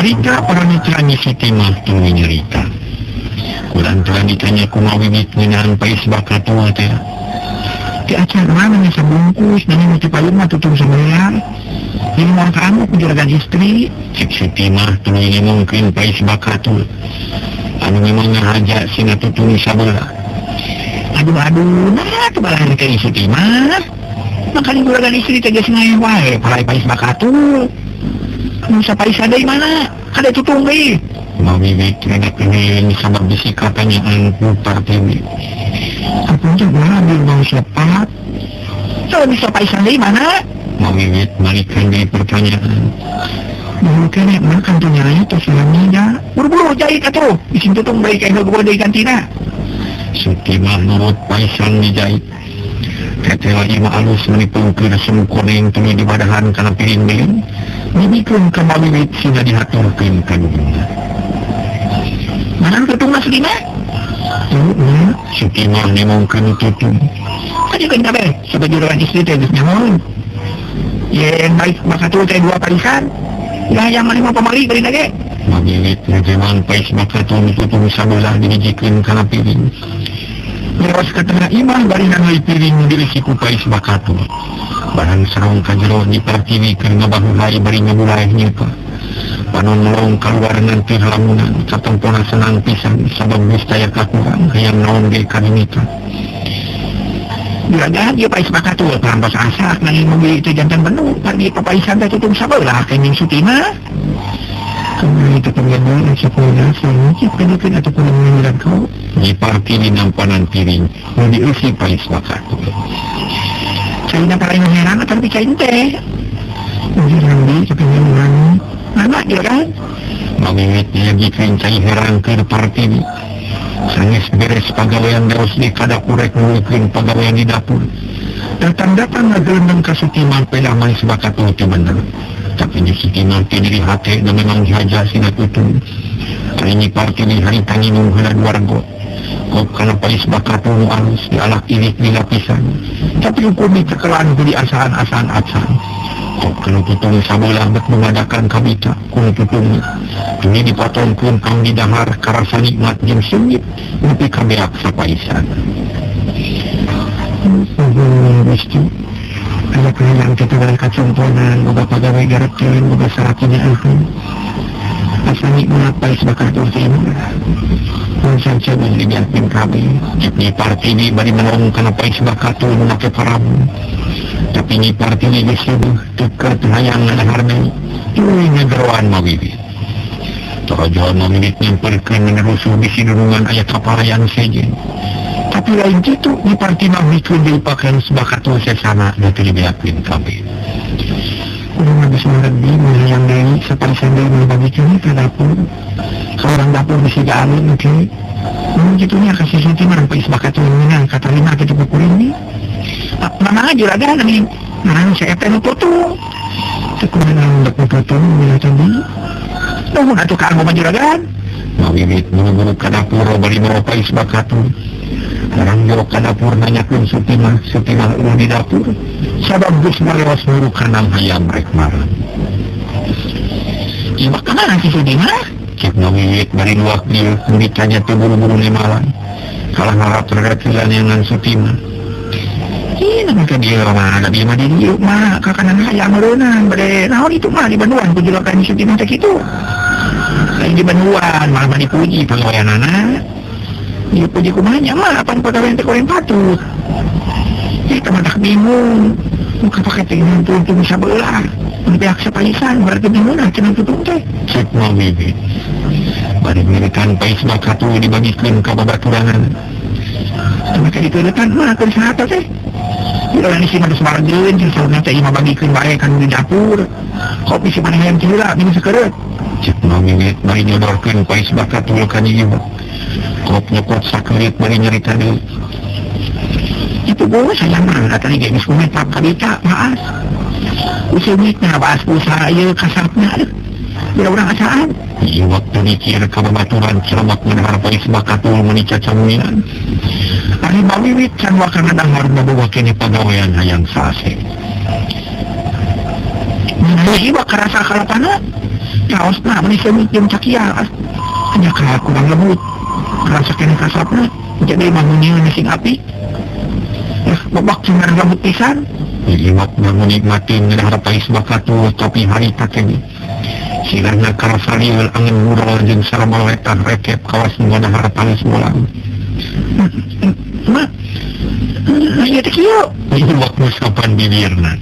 Harita para mitranya Siti mah tuluy nyarita. Kurang telah ditanya kumaha bibit ngeunaan pais bakatua teh. Di acara mana sabungkus nanya mau cipayun mah tutung sebelah. Ini mau kamu penjuragan istri. Cik Siti mah tuluy ngomongkeun pais bakatul. Anu memang ngahaja sina tutung sabelah. Aduh, nah kebalahan ke Siti mah. Makanya juragan istri tegas ngaeh wae palai pais bakatul. Nusa pais adai mana? Kada tutung deui. Mau bibit renak ini sabab bisi katanyaan ku Partiwi. Ampun juga ambil mau sepat. Kalau bisa pais adai mana? Mau bibit balikan dari pertanyaan. Dulu kene makan tunyanya terus lamida. Buru-buru jahit atuh. Bisin tutung baik kayak gua deui gantina. Suti mah nurut paisan dijahit. Ketela ima alus menipungkeun semu koneng tuluy dibadahan kana piring-piring. Dibikeun ka bibit sina dihaturkeun ka dunya. Mana tutung mas lima? Suti mah nemongkeun tutung. Ajukeun kabeh sabab juragan istri teh geus nyamun. Yen baik bakatul teh dua parisan. Ya yang mana mau pamali bari lagi. Mabilit ngajeman pais bakatul tutung sabelah dijikeun kana piring. Lewas ke tengah imah bari nangai piring dirisi ku pais bakatul. Barang sarong ka jero di Partiwi keur ngabahuhai bari ngabulai nyeupa. Panon melong keluar nanti halamunan katempona senang pisan sabab geus taya kakurang hayang naon ge kadimika. Juragan dia pais bakatul parampas asak nanging mobil itu jantan bener pagi papaisan teh tutung sabelah kening Suti mah. Kami itu pengen sekolah selanjutnya pendidikan atau pengembangan kau di Partiwi nampanan piring mau diisi pais bakatul. Saya nak paling heran tapi cain teh. Mungkin nanti sepengen mana? Anak juragan. Mawimit dia bikin cai heran ke Partiwi. Sangis beres pegawaian terus di kadapur rek ngulikeun pegawaian di dapur. Datang-datang ngageuleuneung ka Suti mah pedah mais bakatul teh bener. Tapi di Suti mah teh diri hate da memang dihaja sina tutung. Ari ni Partiwi hari tanginung heula warga. Kok kana pais bakatul nu alus dialak irik di lapisan. Tapi hukum ditekelan ku di asahan-asahan acan. Kok kana tutung sabelah bet mengadakan kabita kun tutung. Ini dipotongkeun kang di dahar karasa nikmat jeung sengit nepi ka beak sapaisan. Gusti. Aya kehilangan keterangan kacumponan boga pagawe garekeun boga sarakinya eueuh. Asa nikmat pais bakatul teh Punsan cebong dibiarpin kabeh. Di Partiwi bari menolong kana pais bakatul make parabu. Tapi ni Partiwi geus subuh deukeut hayang ngadahar deui. Tuluy ngageroan mawibit. Tojo mawibit nyamperkeun menerusuh bisi durungan aya kaparayan sejen. Tapi lain kitu di Partiwi mah bikeun deui pakaian bakatul sesana teu dibiarpin kabeh. Udah habis mengerti menghayang deui saparisan deui membagikeun ka dapur. Ka orang dapur bisi gaalun oke. Gitunya kasih Suti mah pais bakatul menang kata lima kitu kukuring ni. Mama juragan nih. Nah, saya teh nu tutung. Tekunan untuk tutung bila tadi. Nuhun atuh ka anggo juragan. Mawibit buru-buru ka dapur bari bawa pais bakatul. Orang jero ka dapur nanyakeun Suti mah eueuh di dapur. Sabab geus marewas muru kana hayam rek marah. Ieu mah kamana si Suti mah? Cek Mawibit bari luak dieu ditanya teh buru-buru nemalan. Kalah ngarap perhatian yang Suti mah. Ini maka dia mah ada mah di dieu mah ka kanan hayang meureunang bade naon itu mah di Banduan ku juragan Suti mah teh kitu. Lain di Banduan malah dipuji pagaweanana. Dia puji kumanya mah apa pegawai teh koreng patut. Kita mah bingung. Muka pakai tinggal tutung sabelah. Pihak sapaisan berarti bingung lah cenah tutung teh. Cek Mawibit. Bari mirikan pais bakatul dibagikeun ka babaturangan. Maka diteuretan mah keur saha teh. Juragan isi mah geus margeun jeung saurna teh imah bagikeun bae kan di dapur. Kopi si maneh yang cila minum sakeureut. Cek Mawibit bari nyodorkeun pais bakatul ka ieu. Kop nyekot sakeureut bari nyarita deui. Itu bos saya mah tadi geus kumaha kabita maas. Usulnya bahas usaha ieu kasapna aduh. Bila urang asaan. Ieu waktu dikir ka babaturan ceremak mendengar pais bakatul meuni cacamunian. Ari Mawibit can wakana dahar baboga kene pagawean hayang sase. iba karasa kalapana kaos na manis semit jeung cakial hanya kayak kurang lembut karasa kena kasapna jadi bangunnya sing api babak cemar rambut pisan iwak menikmati ngedah pais bakatu tapi hari takeni silahna karasa lieur angin mural jeung sarama wetan rekep kawas ngana harapan semolang ya teh kieu iwak musapan bibirna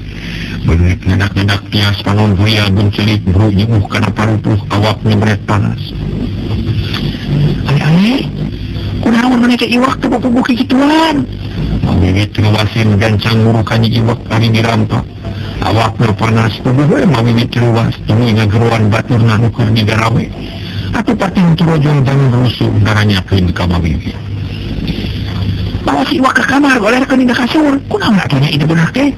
beungeut ngedak-ngedak tias panon buaya bencelik bro nyeuh kana parupuh awak nyebret panas ale kunaon maneh teh iwak teh bobogoh kikituan mawibit ruwasin gancang ngurukan iwak ari dirampak awakna panas tubuh we mawibit ruwas ini ngageruan baturna nu keur digarawe atuh pating turojong dan rusuh ngaranyakeun ka mawibit bawa si iwak ke kamar oleh rekening da kasur kunaon atunya itu bener teh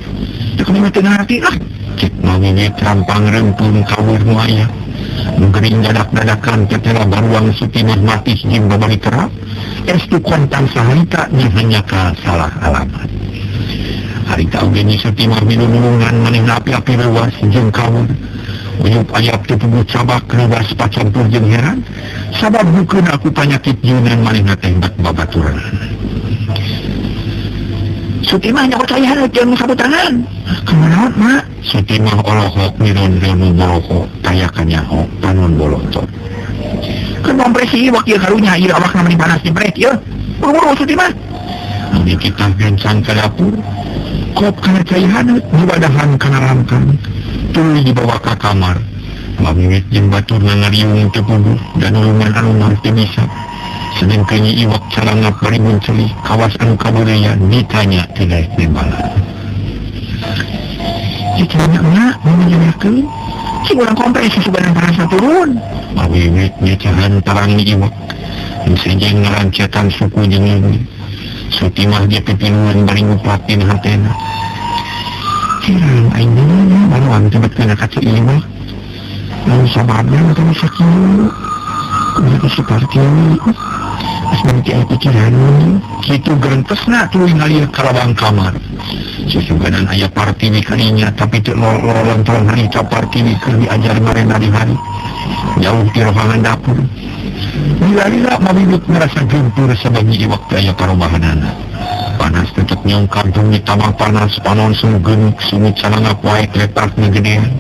teu kena teu ngarti lah cek mawibit rampang rempung kawir nu aya gering dadak-dadakan ketela baruang Sutimah mati jeung babari kerap estu kontang saharita hanya ka salah alamat harita oge ni Sutimah minulungan manehna api-api leuwas jeung kawur uyup ayap teu puguh cabak leuwas pacampur jeung heran sabab bukeun aku panyakit jieunan manehna teh babaturan Sutimah nya percaya jeung sabutangan kumaha mak Sutimah olohok miron renu boloho tayakan nyaho panon bolotot kan kompresi iwak ieu karunya ieu awak namanya panas di brek ieu buru-buru Sutimah anu kita gencang ke dapur kop kana cai haneut diwadahan kana rangkang tuluy dibawa ka kamar mamiwit jeung baturna ngariung teu puguh dan ulungan anu mah teu bisa sedeng kenyi iwak calangap bari munculi kawas anu kabureyan ditanya tidak nembalan ditanya emak menanyakeun si urang kompresi suganan parasa turun mawiwit nyecahan tarangi iwak sejeng ngarancetan suku jeung ini Sutimah dia pipiluan bari ngupatin hatena kirang aing deui baruang tebet kana kaca iwak lalu sababna kami sakieu kumaha seperti ini as nanti aya pikiran kitu gerentesna tuluy ngalieu ka lawang kamar susuganan aya partiwi kalinya tapi teu lontoran harita partiwi keur diajar marena di hari jauh di rohangan dapur lila-lila mawibit merasa gempur sebabnya iwak teh aya parobahanana panas tetep nyong kampung ditambah panas panon sunggeun sumut calangap wae letakna gedean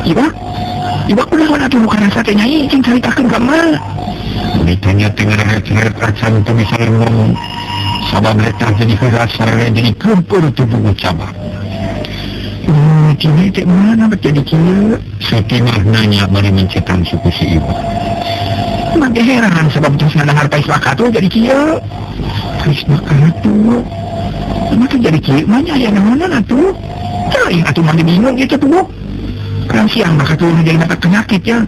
iwak kunaon atuh bukan rasa teh nyai cing caritakeun ka emak ditanya tengah rehet-rehet acan teu bisa ngomong sabab letak jadi keras sarele jadi gempur tubuh cabak kini teh mana jadi kieu Sutimah nanya bari mencetan suku si iwak mage heran sebab terus ngadahar pais wakatu jadi kieu pais wakatu maka jadi kieu mah aya naonan atuh teuing atuh mah bingung gitu tuh kan siang wakatu jadi dapat penyakit ya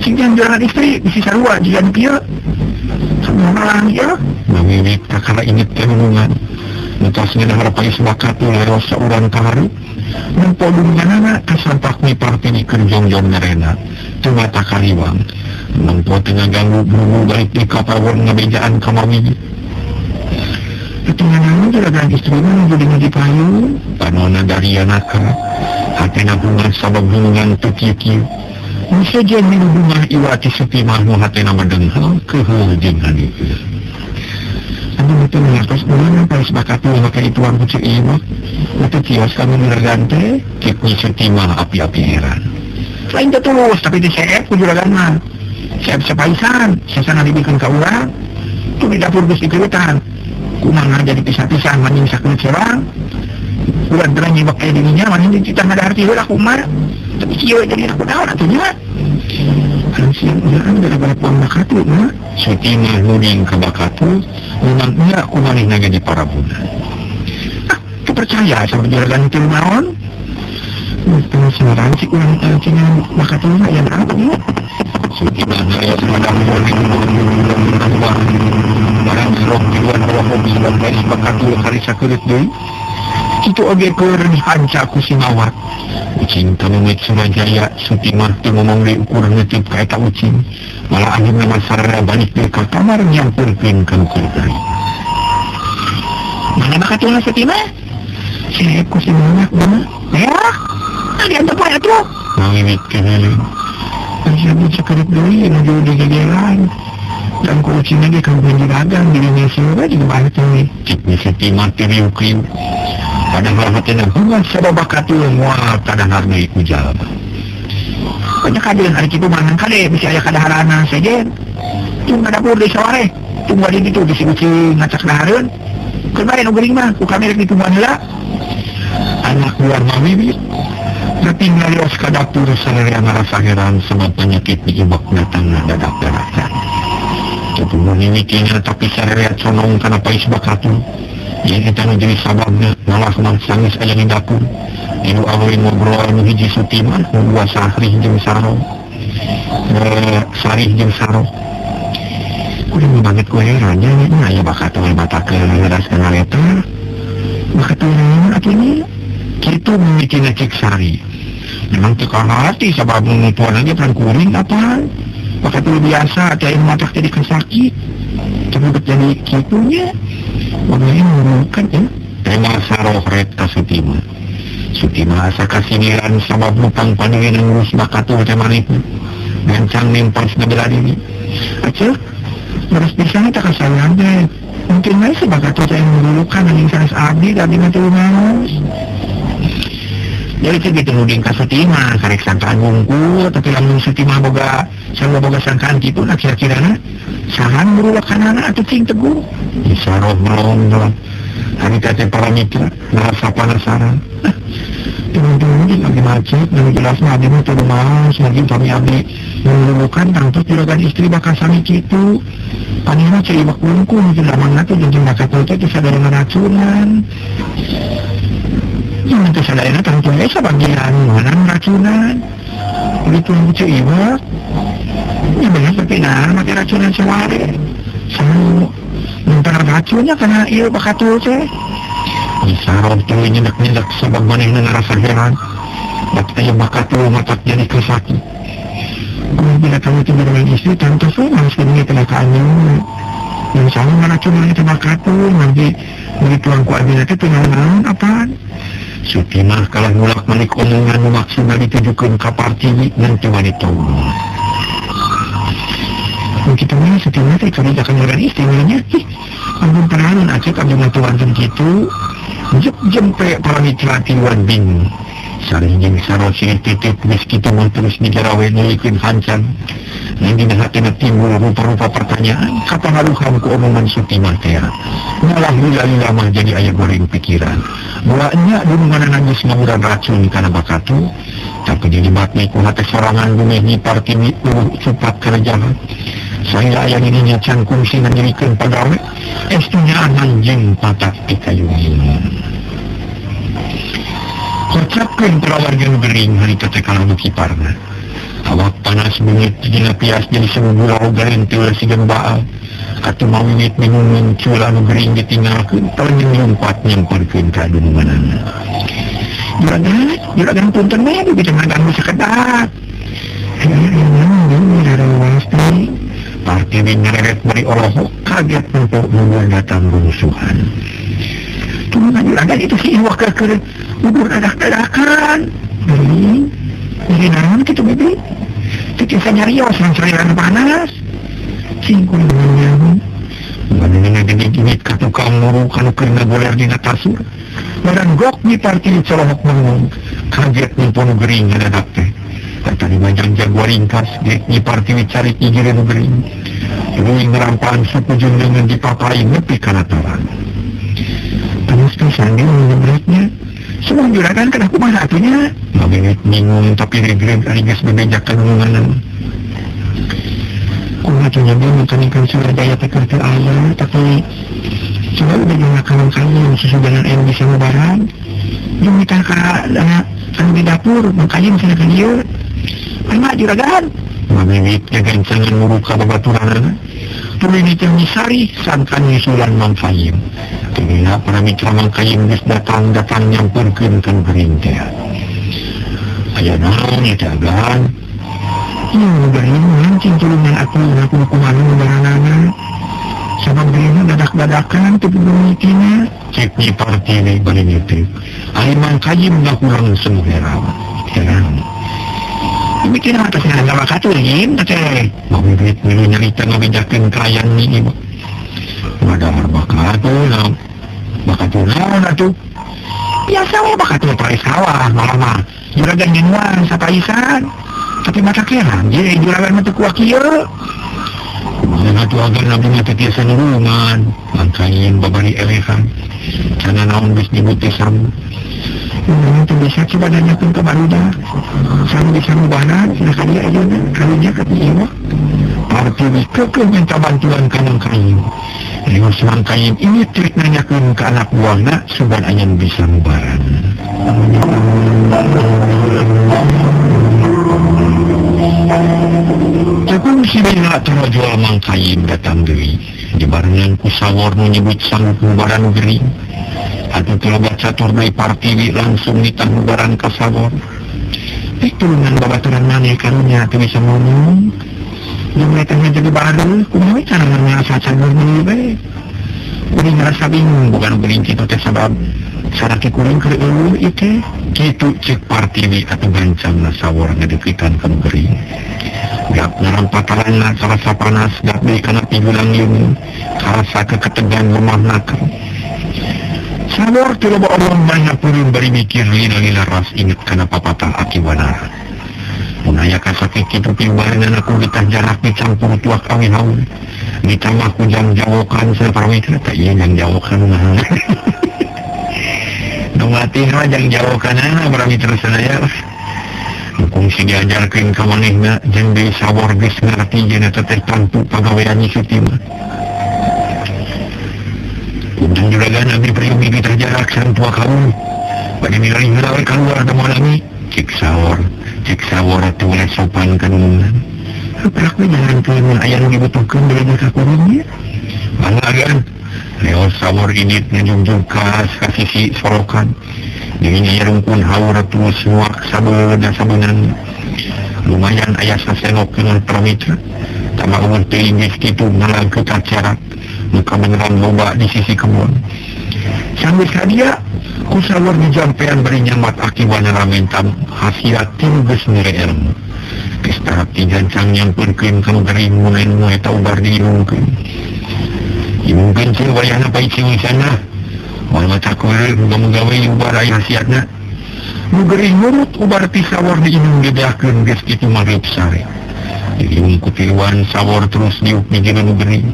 sing jangan istri bisi sarua jian kieu semua malang ya mawibit kakala inget kenungan entos ngadahar pais wakatu leos saurang kaharu mempodungna kasampak mi partini keur jongjong narena teu mata kaliwang nempo tengah ganggu buru balik di kapawon ngabejaan kamawibit ketinggalan juragan istrina jadi ngadipayu panona dari anaka hatena bunga sabab hubungan teu kieu misajen minu bunga iwati Sutimah nu hatena madenghal keuheuh jeung hadieu anu itu ngatos ulang pais bakatu maka ituan kucing iwak itu kios kami juragan teh kipni Sutimah api-api heran lain teh tulus tapi diseep ku juragan mah siap sepaisan sasana dibikin ka urang tu di dapur geus dikerutan kumaha jadi pisah-pisah maning sakeun cerang urang teh nyibak aya dirinya maning dicita ngadahar ti heula kumaha tapi kieu jadi aku naon atunya anu siang urang gara-gara puang bakatu mah Sutimah nuding ka bakatu memang nya kumaha nage di parabunan kepercaya sama juragan teu naon teu saran si urang cenah bakatu mah aya naon Sutimah aya semedang warning barang roh diluan bawa mobil dan pais bakatu karisa keureut deui kitu oge keur dihanca ku si mawat ucing tamumit Surajaya Sutimah teu ngomong deui ukur neuteub ka eta ucing malah anjeunna mah sararea balik deui ka kamar nyampurkeun ka ukur deui mana bakatuna Sutimah saya ku si mawat mah ya kalian teu poe atuh wiwit keliling. Masih sekedip doi menuju di gegeran. Dan kucing lagi kalau menjelagang di Indonesia di bawah ini. Ciknya seti mati riuk-riuk. Padahal hatinya bukan sebab bakat itu mual kadang harga ikut jalan. Banyak kajian hari itu manang kali bisa ayah kadaharana saja. Tunggu dapur di sore. Tunggu di itu di sini ngacak dahareun. Kemarin ugering mah ku kamera di tungguan heula. Anak luar mawibit. Tapi ngalios ka dapur sararea ngarasa heran sama penyakit di ibak datang dadak-dadakan. Ketemu mimikinya tapi sararea conong kana pais bakatu. Yang kita jadi sababnya malah mangsangis aja di dapur. Ibu awalin ngobrol nu hiji Sutiman, dua Sarih jeung Saro. Sarih jeung Saro. Kudu banget ku heran nya bakat we batakeun ngeuraskeun eta. Bakat urang atunya. Kitu mimikina cek Sari. Memang teu hati sabab nutuan aja peran kuring apa. Bakat itu biasa teh matak jadi kesakit. Tapi jadi kitunya. Waganya merukan ya. Tema Saro rek ka Sutima. Sutima asa kasiniran sabab lupang paningin ngurus bakatu tema itu. Gancang nimpas ngebela diri. Aceh, harus bisa tak kasayan deh. Mungkin aja si bakatu yang merukan aning sanes abdi tadi nanti lumaus. Jadi itu nuding ka Sutima, karek sangkaan bungku, tapi lamun Sutima boga sangkaan gitu, nak kira-kirana sahan berulak kanana atau cing teguh. Bisa roh melong doang. Hari kata para mitra, ngerasa penasaran. Teman-teman lagi macet, lagi jelas nabi itu lemas, lagi kami abdi mengeluhkan tangtus juragan istri bakal sami gitu. Panina ceri bak bungku, mungkin lamang nanti jenjeng bakal itu sadar ngeracunan. Yang nanti sadayana tangtungnya sebagian mana racunan. Begitu lucu iwak. Ya benar tapi mati racunan sewari. Sama minta racunnya karena iya bakatul teh. Bisa roh tuh nyendak-nyendak sebab manehna ngerasa heran. Bapak yang bakatul matak jadi kesakit. Bila kamu tidur dengan istri, tentu semua sebenarnya telakaannya. Yang sama meracunan itu bakatul, nanti begitu angku abinnya itu naon apaan. Sutimah kalah mulak malik omongan maksudnya ditujukan ke parti nanti wanita umum. Kita mana Sutimah teh kalau jangan orang istimewanya, ampun peranan aja kami mentuan gitu, jempe para mitra tiwan bingung. Saling jeung Saro sing titip geus kitu mun terus digarawe nulikeun hancan. Yang dina hatina timbul rupa-rupa pertanyaan, kapangaruhan ku omongan Sutimah teh. Malah lila mah jadi aya goreng pikiran. Mulanya dulu mana nangis ngamuran racun kana bakatu, tapi dilibatnya ku hati sorangan bumi di parti itu cepat kerjaan. Saya ayah ininya cangkung sih ngajirikan pegawai, estunya anjing patak dikayuhin. Kocapkan perawarga gering hari tetekalan bukiparna. Awak panas bungit dina pias jadi sebuah garantil si gembaal. Katu mawinit minum cula gering ditinggalkan, ternyang lompat nyamparkan ke adununganana. Juragan punten mah bisa ngaganggu sekedar. Ini ada wasti. Parti ngereret beri olohok kaget untuk membuat datang rumusuhan. Tunggu juragan itu si iwak keker ubur dadak-dadakan. Jadi namun gitu bibi. Tikisa nyarios yang cairan panas. Singkung dengan Manina gini-gini ka tukang muru kanu kena boler dina tasur. Barang gok di parti colohok ngomong. Kaget nimpun gering ngadadak teh. Kata di majang jaguar ringkas di parti cari ijirin gering. Luing ngerampaan suku jun dengan dipapai nepi kanataran. Panas pisan dia menyebutnya. Semua juragan kena kumah satunya. Mabinit bingung tapi regret arigas bebejakan ngunganan. Kumatunya dia mengkanikan Surabaya tekerti ayah, tapi coba udah gunakan kain sesudahan yang bisa ngebarang. Dia minta ke di dapur, makanya misalnya ke dia. Ayo juragan. Mabinit kegancangan muruka babaturan. Tulinit yang misari, sangkan nyusulan Mang Fayim. Kira para mitra Mang Fayim bis datang nyampurkan kan berintia. Ayah naon ya dagan. Bagaimana mancing tulungan aku kumana ngebaranana. Sabab dia dadak-dadakan tu pemikirnya. Cek ni parti ni balik itu. Ayah Mang Fayim gak kurang semua heran. bikin atasnya nggak bakal tuhin teh mau bibit milu nyarita ngabejakeun klien ini ada bakal tuh bakal tuh naon atuh biasa we bakal tuh pakai sawah malah juragan nyenuan sapaisan tapi mata kira jadi juragan mah teu kuat kieu kumaha atuh agar nabi mah teu tiasa nulungan mangkain babari elehan kana naon geus nyebut teh sam itu bisa coba nanyakan ke barudak sama bisa ngubahna sudah kali aja kalunya ke iwa parti kekeh minta bantuan kanang kain lewat semang kain ini trik nanyakan ke anak buahna suban anyan bisa ngubaran Tekun si Bina terjual mangkain datang deui dibarengan ku sawor nu nyebut sanggup ngubaran gering atau kelobat catur dari parti langsung ditanggung barang kasabor turunan babaturan maneh karunya tu bisa ngomong yang mereka jadi baru kumaha cara ngerasa cadur ini baik udah ngerasa bingung bukan bering gitu teh sabab saraki kuring ke elu itu gitu cek parti atau gancang sawor ngedepikan ke beri gak ngerampataran karasa panas gak beri karena pigulang yun karasa keketegan lemah nakar sawor tu loba orang banyak purun bari mikir lila ras inget kana papatah akibanar munaya kasakit kitu pimbarenan aku ditah jarak dicampur tuak awin haun ditambah kujang jawokan separawitra tak iya jang jawokan mah nungati mah jang jawokan parawitra sanaya mukung si diajarkeun ka manehna jeung deui sawor geus ngarti jeung eta teh tantu pagawean nyuti mah dan juragan abdi priumi kita jarak sang tua kamu bagi nilai nilai keluar temu lagi cek sawor atau oleh sopan kanungan apalagi jangan kalian ayam dibutuhkan dari kakurungnya balagan lewat sawor ini ngejungjung kasih si sorokan dengan nyarungkun haur atau suak sabenan lumayan ayah sasenok dengan pramitra tak mau ngerti gitu malah ke acara muka menerang loba di sisi kebun sambil sadia kusawar di jampean beri nyamat akibatnya ramentam hasiat tim geus nire ilmu kestarap tigancang nyamperkeun kamu dari mulai eta ubar diungkeun mungkin sih wayahna pai ciwi sana wal mata kueur muga-muga we ubar aya hasiatna nu geuring nurut ubar ti sawor diinung dibeakeun geus kitu magrib sare diinung kutiluan sawor terus diuk di jeung geuring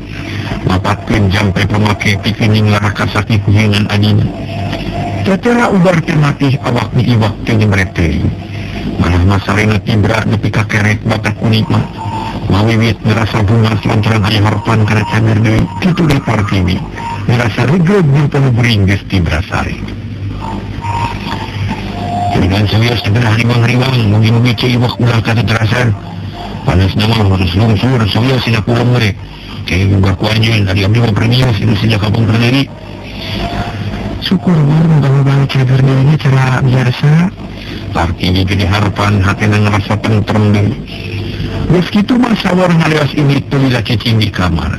mapatkeun jampe pemake pikening laraka sakit dengan adina tetera ubar temati awak ni iwak teu nyemreteuing malah masarena tibra nepi ka kerek batak unikma mawiwit ngerasa bunga lantaran aya harapan kana canger deui kitu deui partini ngerasa regreg jeung penuh bering geus tibra sare dengan serius sebenarnya riwang-riwang mugi-mugi cai iwak ulah katerasan panas nama harus lungsur serius sina kurang mereka kayak juga kuanjil dari abdi mau pernias itu sejak kampung berdiri syukur mudah-mudahan cagar ini cara biasa artinya jadi harapan hatinya ngerasa tentrem deh meskitu mah sawar ngalewas ini tulilah cicing di kamar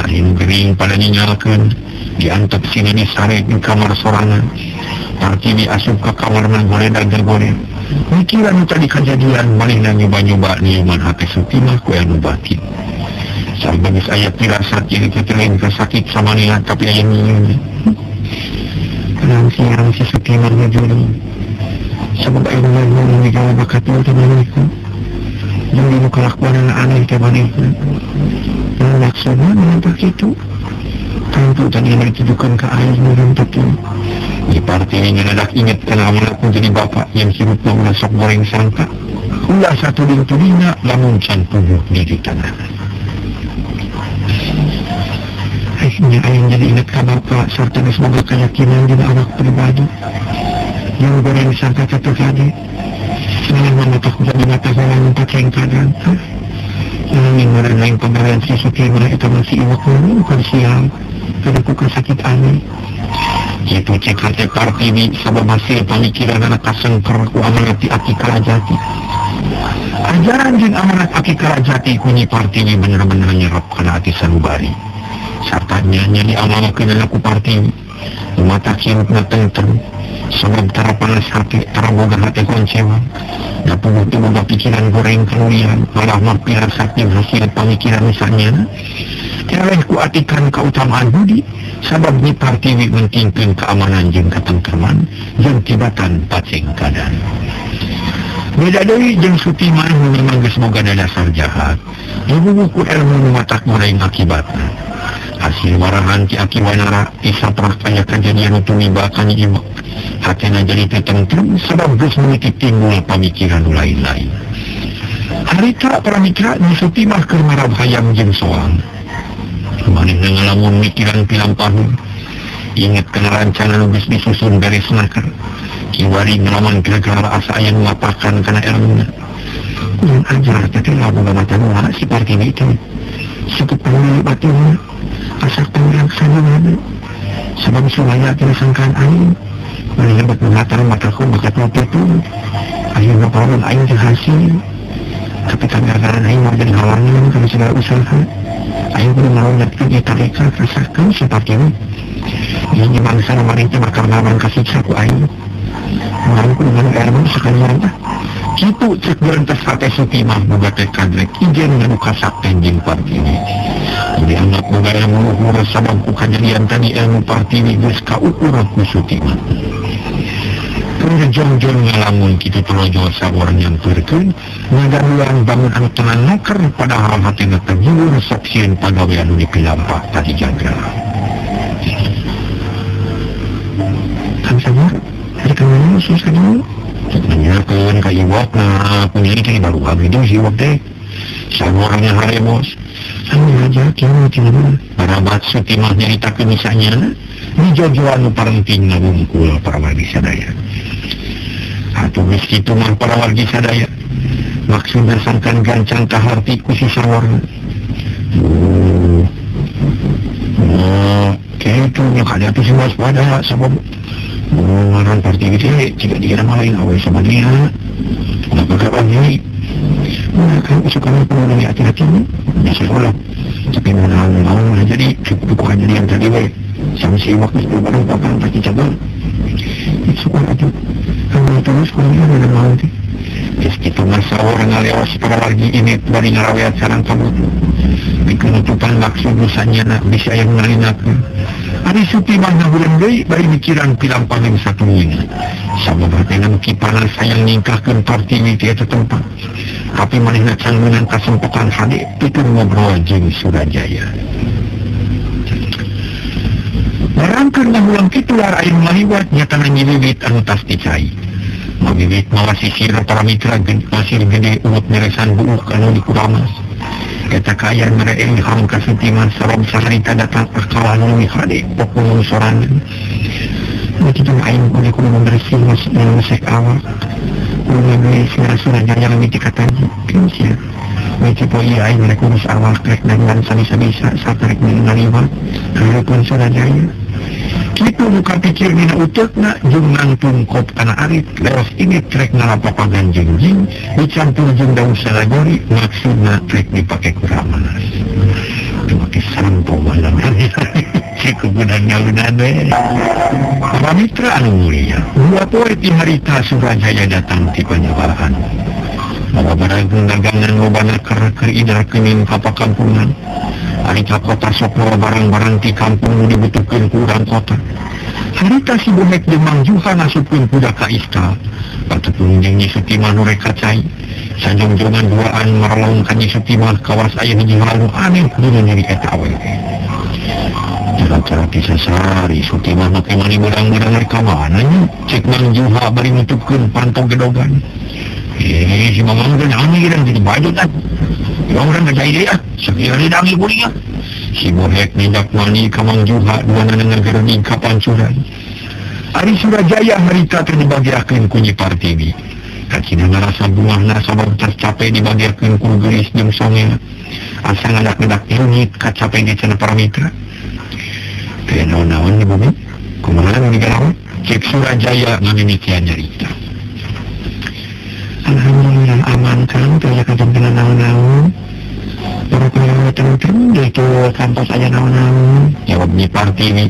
angin gering pada nyalakan diantep sini disarek di kamar sorangan arti diasup ke kamar menggoreng dan tergoreng mikiran tadi kejadian malihna nyoba-nyoba niuman hati sutimah kue anu batin sampai ayat dirasat jadi ketelin kesakit sama niat tapi ayat nyium siang si sutimah ngejulung sebab ayat ngejulung di gawa bakat itu teman-temanku yang di muka lakuan anak aneh teman-temanku yang laksana menampak itu tentu tadi yang ditujukan ke air nurun tentu di parti ini ngedadak inget karena amanat menjadi bapak yang hidupnya udah sok goreng sangka ulah satu ding-tudingnya lamun can tubuh di tanah akhirnya ayah jadi ingat ke bapak serta semoga keyakinan dan awak pribadi yang goreng sangka satu kali senang mata kuda di mata jalan pakai yang kadang yang merenang pemberian si Sutimah itu masih iwak ini bukan siang kada ku sakit aneh itu cek parti ini sabab hasil pemikiran anak kasengker ku amanat di aki kalajati ajaran jeung amanat aki kalajati kunyi parti ini bener-bener nyerap kana hati sanubari sarta nyanya diamalkeun ku parti ini mata kieu na tenteng sebab tara panas hati, tara boga hati koncewa, da boga pikiran goreng kemulian, malah mampir sakit hasil pemikiran misalnya, tiada ku artikan keutamaan budi, sabab di partiwi mentingkan keamanan jeung ketenteraman, jeung tibatan pacing kadan. Beda deui jeung Sutimah memang geus boga dasar jahat, ibu buku ilmu matak goreng akibatna. Hasil warahan ti aki wanara isa prakaya kejadian tumiba kan ibu hatena jadi tentrem sebab geus menitip timbul pamikiran lain-lain. Harita pramitra di Sutimah keur marab hayam jeung soang. Manehna ngalamun mikiran pilampahun, inget kena rancangan geus disusun beres naker. Kiwari ngelaman gara-gara asa aya ngelapakan kana ilmuna. Yang ajar teh lamun mata nuha si Partini itu. Cukup pengen batinnya asa pengen sanana. Sebab sulaya kena sangkaan aing. Mari hebat mengatar mataku bakat itu. Aing ngaparon aing teh hasil. Tapi gara-gara aing mau jadi halangan kana segala usaha. Aing kudu ngalonjatkeun ieu tarekat rasakeun seperti ini. Ini bangsa kemarin teh bakal lawan kasiksa ku aing. Kemarin ku dengan ilmu sekalian tah. Kitu cek berentas hati Sutimah boga tekad rek ijen nganu kasakten jeung Partini. Dianggap boga ilmu luhur sabab ku kajadian tadi ilmu Partini geus kaukur ku Sutimah. Jong-jong ngalamun kitu telojo sabor nyampeurkeun ngagaluan bangun anu tenang naker padahal hatena tergiur saksieun pagawe anu dipilampah tadi jaga. Kang Sabar, ada kemana susah dulu? Nanyakeun ka iwakna, punya ini baru gitu si iwak teh. Sabornya haremos. Anu aja kieu tina barabat Sutimah nyaritakeun misalnya ni jojo anu parenting ngabungkul para wargi sadaya. Atuh geus kitu mah para wargi sadaya. Maksudna sangkan gancang kaharti ku si sawarna. Kitu nya kada tuh si waspada sabab ngaran Partini teh jika dia malain awe sama dia. Kenapa kapan ini? Kan suka perlu hati-hati ya sekolah. Tapi mau jadi cukup kejadian tadi we. Sama si waktu itu barang papan pasti cabang. Suka aja. Kamu terus kuliah ada mau teh. Kita masa orang ngalewas para lagi ini dari ngaraweat sarang kamu. Dikenutupan maksud dosanya bisa yang ngalinakeun. Ari Sutimah ngahureun deui bari mikiran pilampahing satu ini. Sabab dengan kipanan sayang ningkahkeun Partini ti eta tempat. Tapi manehna can meunang kasempatan hade pikeun ngobrol jeung Surajaya. Barangkeun ngahulang kitu lar aing maliwat nyatana nyiwiwit anu tas dicai. Mawiwit mawa sisir para mitra masir gede urut meresan buuk anu dikuramas. Kata kaya mereeng ham kasutiman sarab saharita datang akalan numi hade pokok sorangan. Begitu aing kudu membersih masek awak. Kudu ngebelis Surajaya lamiti kataji kensia. Mencipo iya aing mereka urus awak rek dengan sabisa-bisa saat rek ngaliwat harapun Surajaya. Kitu buka pikir dina utekna jeung nangtung kop kana arit leos ini trek ngalapapagan jeung jing dicampur jeung daun salagori maksudna trek dipake kuramanas dipake sampo malam si kebunan ngalunan we para mitra anu mulia dua poe ti harita Surajaya datang ti panyawahan bawa barang dagangan lobana keur idarakeun ka pakampungan. Harita kota sok barang-barang di kampung dibutuhkeun ku urang kota. Harita si bomek Demang Juha nasupkeun budak ka ista. Patepun jeung Nyi Sutimah nu rek kacai. Sanjong-jongan duaan maralong ka Nyi Sutimah kawas aya hiji hal nu aneh kudu nyeri eta awewe. Cara-cara disasari Sutimah make mani berang-berang rek ka mana nya? Cek Mang Juha bari nutupkeun panto gedogan. Si mamang kan aneh kan jadi baju kan. Yang orang gak ide ya, sekiranya dangi kuliah. Si bohek nindak wani kamang Juha dua nanang gerning kapan surai. Ari Surajaya harita terdibagiakeun ku Nyi Partini. Kacina ngarasa buahna sabab tercapai dibagiakeun ku geus jeung songena. Asa ngadak-ngadak leungit kacapai di cenah para mitra. Teu naon-naon ieu bumi. Kumaha nu digalawan? Cek Surajaya ngamimitian nyarita. Alhamdulillah aman kan, tidak kejadian naon-naon. Para perawatan itu kampus aja naon-naon. Jawab Nyi Partini.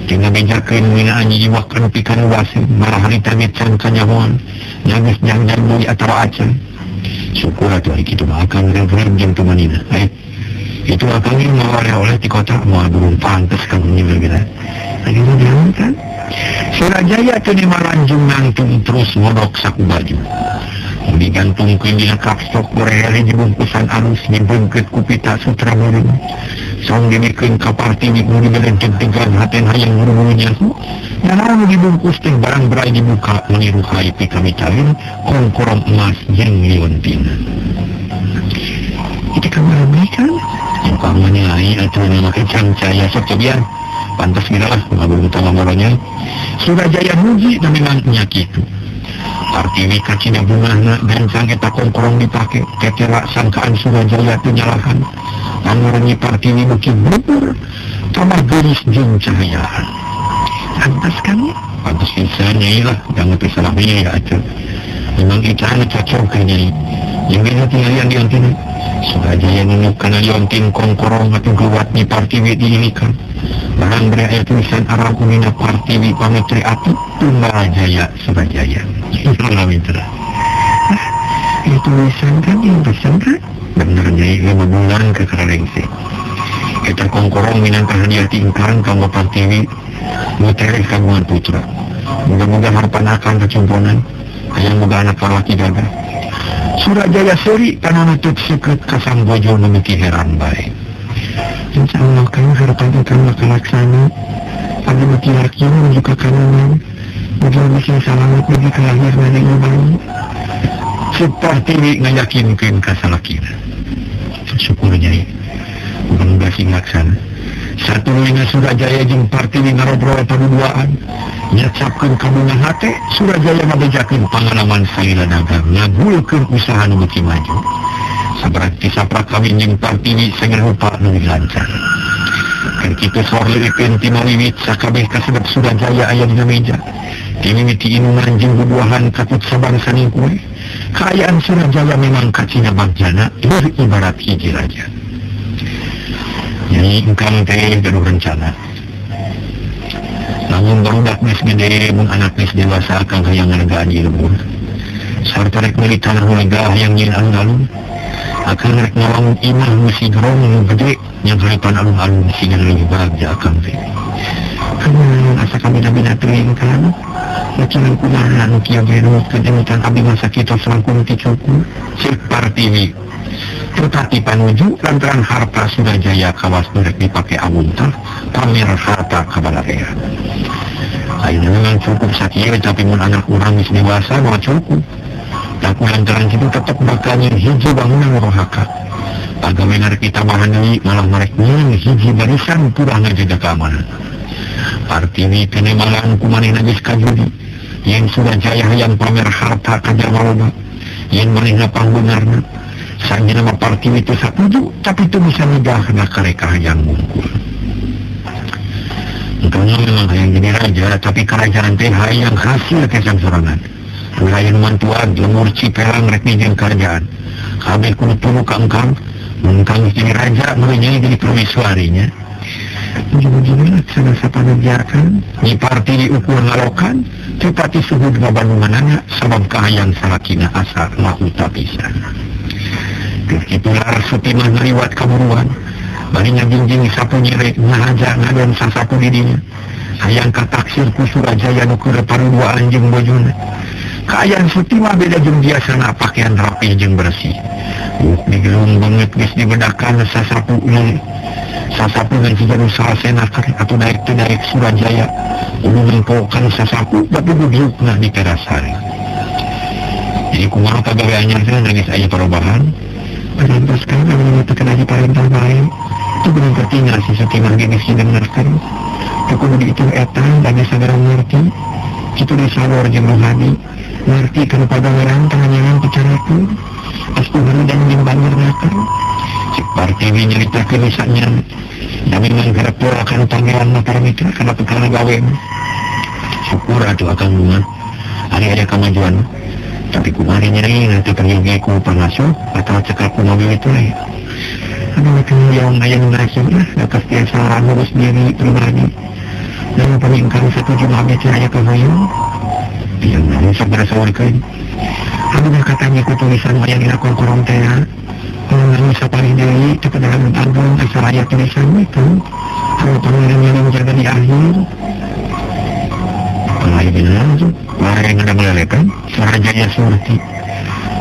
dengan bejakeun minaan jiwa kanu pikan wasit malah harita mecan kanyahoan nyagis jangan bui atau acan syukur atuh hari kitu mah akan rem jeung tu manina itu akan ini oleh di kota mau belum pantas kan ini berbeda lagi jangan kan Surajaya tu di malanjung nangtung terus ngodok saku baju digantung ke dina kapstok berhari di bungkusan alus dibungkit kupita sutra murung sang dibikeun ka Partini nu dibelenceng tegang haten hayang muru-murunya dan lalu dibungkus teh barang berai dibuka meniru hai kami tawin kongkorong emas jeung liontina itu kamar mereka yang kamarnya lain atau nama kencang cahaya sekebian pantas gila lah ngabur utama moronya Surajaya muji dan memang nyakitu Partini kacina bungahna dan sangketa kongkorong dipake ketela sangkaan Surajaya itu nyalakan pangerannya Partini mungkin bubur tambah geris jeung cahayaan pantas kan ya? Pantas insanya ilah jangan pisalahnya ya aja memang kita anak cocok kayaknya yang beda tinggal yang diontin Surajaya nunuk karena liontin kongkorong atau gewatnya Partini diinikan barang beraya tulisan Arab Unina Partini pametri atu Tumbalajaya Surajaya ngalamin terah itu tulisan kan yang pesan kan benernya ini membulan ke Karalengsi kita kongkorong minangka hadiah tingkang kamu Partini muterek kagungan putra moga-moga harapan akan kecumponan hayang moga anak laki gagah Surajaya seri karena nutup sekret kasang bojo nemiki heran baik insyaallah kan harapan akan laksana pada laki-laki menuju ke kanan moga bisa selamat bagi kelahir nenek bayi seperti ngayakinkan kasalakina syukurnya mudah-mudahan sing laksana satu lina Surajaya jeung Partini ngarobrol paduduaan nyacapkeun kabungan hate Surajaya ngabejakeun pangalaman salila dagang ngagulkeun usaha nu beuki maju saberarti saprak kawin jeung Partini sengel rupa nu lancar kan kitu sor leuwikeun ti mawimit sakabeh kasedep Surajaya aya dina meja ti mimiti inunan jeung bubuahan katut sabangsa ningkue kaayaan Surajaya memang kacina bagjana ibarat hiji raja jadi engkang teh gaduh rencana namun barudak geus gede mun anak geus dewasa kang hayang ngalegaan ieu lembur sarta rek meuli tanah nu lega hayang nyin alun-alun akan rek ngawangun imah nu sigrong nu gede yang harapan alun-alun sehingga lebih bahagia akang teh karena asa kami bina teuing kan lacunan kumaha nu kieu ge nu kedemutan abdi masa kita selangkung ti cukup si Partini tetapi panuju lantaran harta Surajaya kawas nurek dipake awuntah pamer harta kabalarea ayeuna memang cukup sakieu tapi mun anak urang geus dewasa mah cukup tapi lantaran itu tetap bakal hiji bangunan rohaka pagawe narek ditambahan deui malah marek nyeun hiji barisan purah ngajaga keamanan Partini kene malang kumanehna geus kajudi yang Surajaya hayang pamer harta ka jalma loba yang manehna pangbeunarna sanjana nama Partini itu satuju tapi itu bisa nigahna kareka hayang mungkul entahnya memang hayang jadi raja tapi kerajaan teh hayang hasil kesang sorangan wilayah mantuan lemur cipelang rek jeung kerajaan kabeh kudu turu ka engkang engkang jadi raja mulanya jadi permiswarinya ujung-ujungnya laksana sapanegjakan ni Partini ukur ngalokan tetapi suhu dina bandunganana sabab kahayang salakina asa lahu tapisan itu lar sutimah ngaliwat kaburuan barinya jingjing sapu nyere ngahaja ngadon sasapu didinya hayang kataksir ku Surajaya nu keur paruduaan jeung bojona kaayaan sutimah beda jeung biasana pakaian rapi jeung bersih digelung banget geus dibedakan sasapu nyere sasapu dan sigaru salasena atau naik Surajaya ulu mengpokan sasapu tapi dudukna di terasari jadi kumaha pagaweannya nangis aya perubahan pantas kan kalau tekan aja perintah baik itu belum tertinggal si Sutimah gini sih dengarkan itu kudu dihitung etan dan sadar ngerti itu disalur jeung rohani ngerti kana pagawean tanganangan picarakeun astuhana dan jeung banjir nakar si Partini nyaritakeun misalnya dan memang garap pula akan pangeran mata mitra karena perkara gawe syukur atuh akan bunga hari ada kemajuan tapi kumari nyari nanti pergi ku pengasuh atau cekal ku mobil itu ya aduh itu yang ayah ngasih lah atas biasa ngurus diri pribadi Yang paningkang setuju mabdi ceraya kahayu. Yang namun sabda sawarkeun. Anu katanya ku tulisan wayang dina kongkorong teh. Namun sapari deui teu dalam album asa aya tulisan itu. Kalau pangaran yang menjaga di akhir. Pengayu bilang, bareng ada melelekan, Surajaya Surti.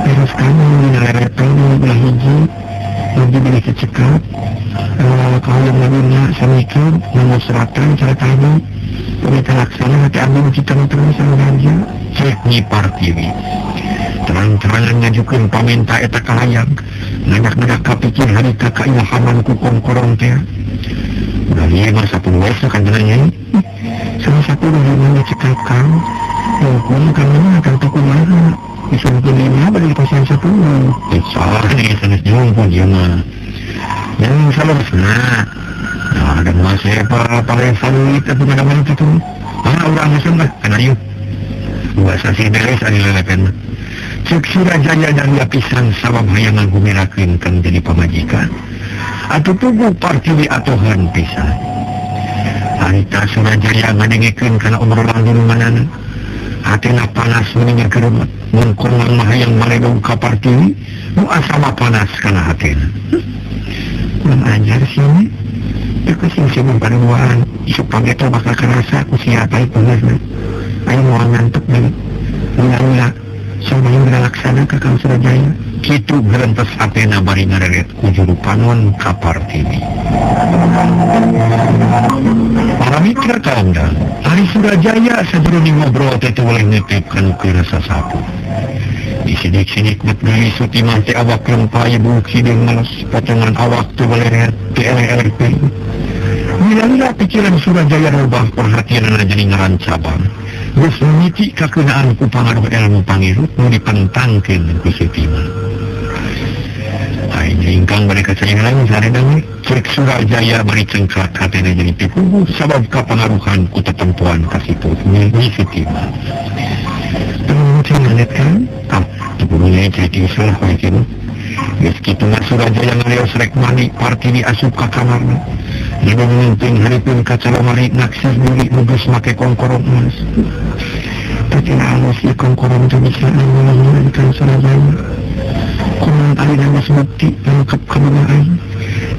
Terus kamu menelelekan belah hiji, lagi beli kecekap. Kalau yang lainnya samikir, nomor seratan, ceritanya, pemerintah laksana, hati abdi kita terus sama raja. Cek Nyipar TV. Terang-terangan ngajukan paminta eta kalayang, ngadak-ngadak kapikir hari kakak ilhaman ku kongkorong teh. Udah lihat masa pun wes akan tenangnya. Salah satu dari mana cekap kau, hukum kamu akan tukul marah. Bisa lima bagi pasien satu. Salah nih sanes nyumpun dia mah. Yang salah sana. Nah ada mas siapa paling salut atau mana itu tuh? Orang nggak karena yuk. Bahasa si beres ada lelekan. Cek Surajaya dan lapisan sabab hayangan gumirakeun kang jadi pamajikan. Atau tubuh partiwi atohan pisan. Harita Surajaya ngadengikeun kana obrolan di manana. Hatina panas meninggal ke rumah. Mengkorang mahayang maledong ka partiwi. Nu asama panas kana hatina. Mengajar sini. Terkesing sibuk paduaan. Isuk pageto bakal kerasa ku siapa itu ngasna. Ayo mau ngantuk dulu. Mula-mula. Sama yang berlaksana ke Kang Surajaya. Kitu berentas Athena bari ngareret ku juru panon ka partiwi. Para mitra kaundang, Ari Surajaya sajroning ngobrol teh boleh netepkan ke rasa sapu. Disidik-sidik betulih Sutimah teh awak lempai buki dengan potongan awak teh boleh TLRP. Bila pikiran Surajaya rubah perhatian jadi ngaran cabang. Geus mimiti kakeunaan ku pangaruh ilmu pangirut nu dipentangkeun ku Sutimah. Aing ingkang bari kacayangan saredang cek Surajaya bari cengkak hatena jadi pipuguh sabab kapangaruhan ku tetempuan kasitu ni Sutimah. Tinggalet kan? Tubuhnya jadi salah mungkin. Geus kitu mah Surajaya ngalios rek mani partiwi asup ka kamarna. Dia memimpin haripun kaca lemari naksir diri nubus make kongkorong emas. Tapi halus di kongkorong itu bisa menangkan Surajaya. Konon alina mas bukti lengkap kabungaan.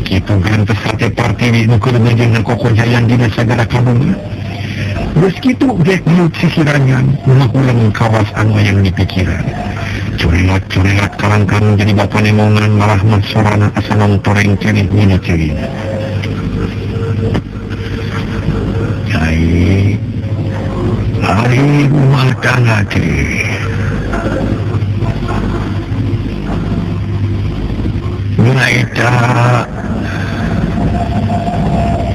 Kita gantes hati partiwi nukur dengan kokojayan dina sagara kabungan. Beskitu gek miut sisirangan mengakulang kawas anu yang dipikiran. Curilat kalangkang jadi bapak nemongan malah mansorana asanong toreng cenih mina cerina. Hai, hari rumah tangga Naita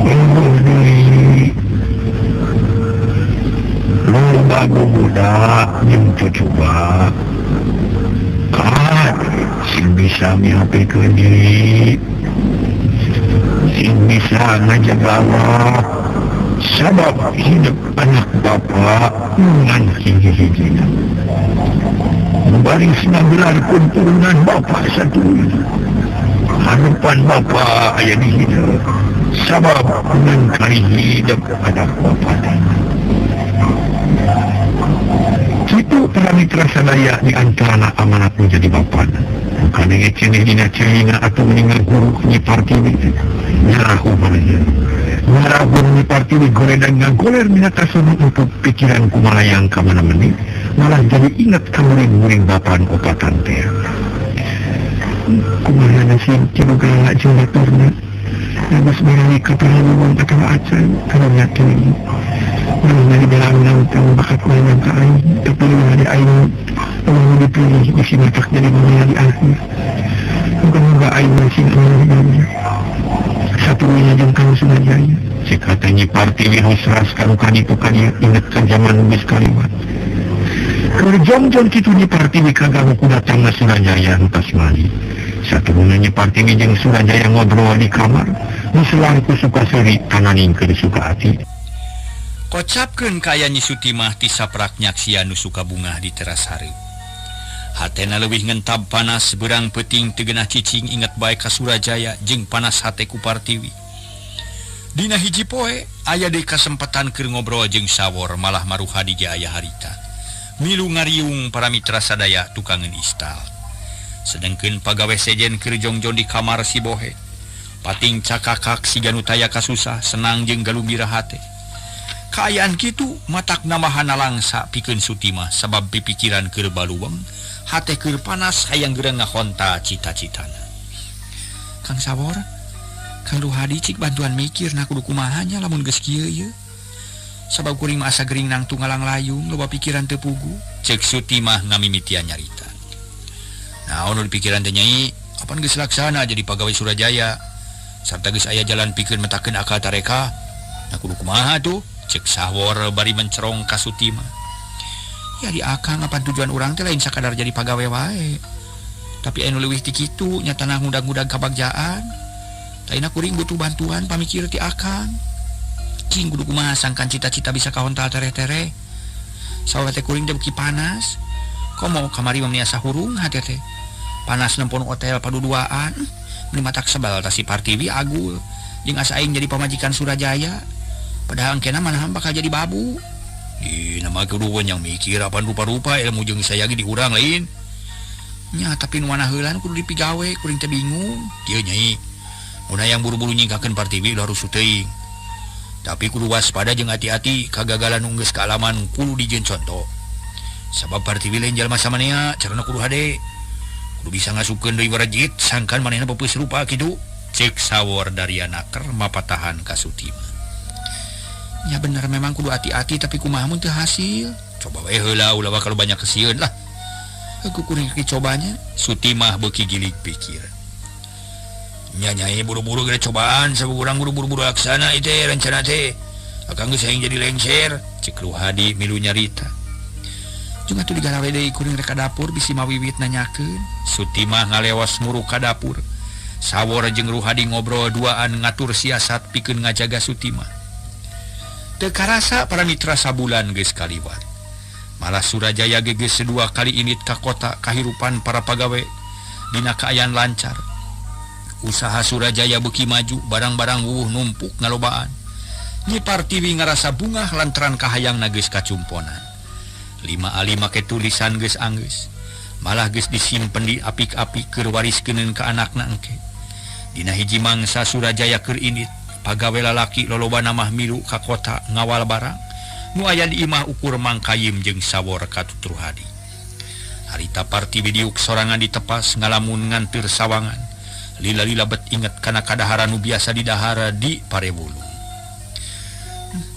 ini lomba budak yang coba sing bisa mihapekeun diri sing bisa ngajaga sabab hidup anak bapak dengan hiji-hijina membaring sinanggelarkeun turunan bapak satu harapan bapak aya di hidup sabab dengan kali hidup anak bapak itu para mitra sadaya di antara amanat menjadi bapak bukan dengan cenah dina atau meninggal guru Nyipar TV nyarahu mereka nyarahu Nyipar TV goredan ngagoler minat kasunung untuk pikiran kumalayang kamana menit malah jadi ingat kamuring-muring bapan opatan teh kumalayang sih cilu galak jelaturna nabas berani kapal ngomong atau acan kalau nyakin ini belum dari dalam lautan bakat mainan ke air tapi ada air yang dipilih di sini tak jadi mengenai di akhir bukan air mesin air satunya jengkang Surajaya si katanya partiwi husras karukan itu kan ingatkan zaman bis kaliwat kerjong-jong itu di partiwi kagak aku datang ke Surajaya lupas mali satu gunanya partiwi jeng Surajaya ngobrol di kamar muselangku suka seri kananing ke suka hati kocapkeun kaya Nyi Sutimah ti saprak nyaksian nu suka bungah di teras hareup. Hatena leuwih ngentab panas beurang peuting teu geunah cicing inget bae ka Surajaya jeung panas hate ku partiwi. Dina hiji poe aya deui kasempatan keur ngobrol jeung Sawor malah Maruhadi ge aya harita. Milu ngariung para mitra sadaya tukangan istal. Sedengkeun pagawe sejen keur jongjon di kamar si Bohe. Pating cakakak si Ganutaya kasusah senang jeung galumbira hate. Kaayaan kitu matak namahana langsa pikeun Sutimah sabab pipikiran keur baluweng, hate keur panas hayang geurang ngahonta cita-citana. Kang Sawor, Kang Ruhadi cik bantuan mikir na kudu kumahanya lamun geus kieu ye. Sabab kuring mah asa gering nang tunggalang layung loba pikiran teu pugu, ceuk Sutimah ngamimitian nyarita. Naon nu pikiran teh Nyai, apan geus laksana jadi pagawe Surajaya. Sarta geus aya jalan pikeun metakeun akal tareka. Na kudu kumaha tuh? Cek Sawor bari mencerong ka Sutimah. Ya di akang apa tujuan urang teh lain sakadar jadi pagawe wae. Tapi anu leuwih ti kitu nyatana ngudag-ngudag kabagjaan. Taina kuring butuh bantuan pamikir ti akang. Cing kudu kumaha sangkan cita-cita bisa kahontal tere-tere. Sawa teh kuring teh beuki panas. Komo kamari mah asa hurung hate teh. Panas nempon hotel paduduaan. Meni matak sebal ta si Partiwi agul. Jeung asa aing jadi pamajikan Surajaya. Padahal engkena manahan bakal jadi babu. Nama kudu yang mikir apaan rupa-rupa ilmu jeung saya ge di urang lain. Nya tapi nu mana heulan kudu dipigawe kuring teh bingung. Kieu Nyai. Mun hayang buru-buru nyingkakeun Partiwi harus teuing. Tapi kudu waspada jeung hati-hati kagagalan nu geus kaalaman kudu dijieun contoh. Sabab Partiwi lain jalma samanea carana kudu hade. Kudu bisa ngasukeun deui warajit sangkan manehna peupeus rupa kitu. Cek Sawor dari anaker mapatahan ka Sutimah. Ya bener memang kudu hati-hati tapi kumaha mun teu hasil. Coba we heula ulah bakal banyak kesieun lah. Aku kuring dicobanya. Sutimah beuki gilig pikir. Nya Nyai buru-buru geus cobaan sabab urang buru-buru laksana ieu teh rencana teh. Akang geus hayang jadi lengser, cek Ruhadi milu nyarita. Jeung atuh digalawe deui kuring rek ka dapur bisi mawiwit nanyakeun. Sutimah ngalewas muru ka dapur. Sawor jeung Ruhadi ngobrol duaan ngatur siasat pikeun ngajaga Sutimah. Teu karasa para mitra sabulan geus kaliwat. Malah Surajaya geus sedua kali init ka kota kahirupan para pagawe dina kaayaan lancar. Usaha Surajaya beuki maju, barang-barang wuwuh numpuk ngalobaan. Nyi Partiwi ngarasa bungah lantaran kahayangna geus kacumponan. 5 ali make tulisan geus anggeus. Malah geus disimpen di apik-apik keur wariskeun ka anakna engke. Dina hiji mangsa Surajaya keur init, pagawe lalaki lolobana mah milu ka kota ngawal barang nu aya di imah ukur Mangkayim jeung Sawor ka Ruhadi. Harita Partiwi diuk sorangan ditepas ngalamun nganteur sawangan. Lila-lila bet inget kana kadahara nu biasa didahara di Parewulu.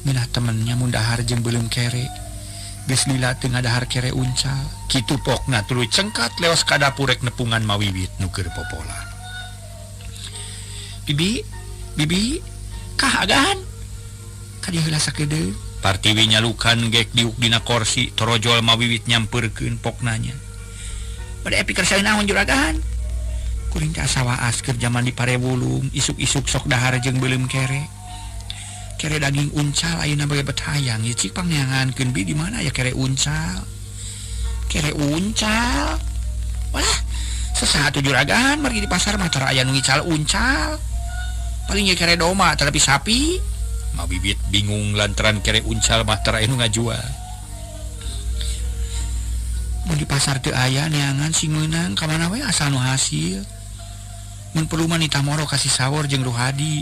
Minah temennya mun dahar jeung beuleum kere. Geus lila teu ngadahar kere uncal. Kitu pokna tuluy cengkat leos ka dapur rek nepungan mawiwit nu keur popola. Bibi, kah agan? Kadi heula sakedeung. Partiwi nyalukan gek diuk dina kursi torojol mawiwit nyampeurkeun poknanya. Bade pikir saya naon juragan? Kuring teh asa waas keur jaman di Parewulung, isuk-isuk sok dahar jeung beuleum kere. Kere daging uncal ayeuna bage bet hayang, ieu cik pangneangankeun bi di mana ya kere uncal? Kere uncal? Walah, sasaha tuh juragan margi di pasar mah tara aya nu ngical uncal. Paling kere doma tapi sapi. Mawiwit bingung lantaran kere uncal mah tara anu ngajual. Mun di pasar teu aya neangan sing meunang ka mana we asal nu hasil. Mun perlu mah nitah moro kasih Sawor jeung Ruhadi.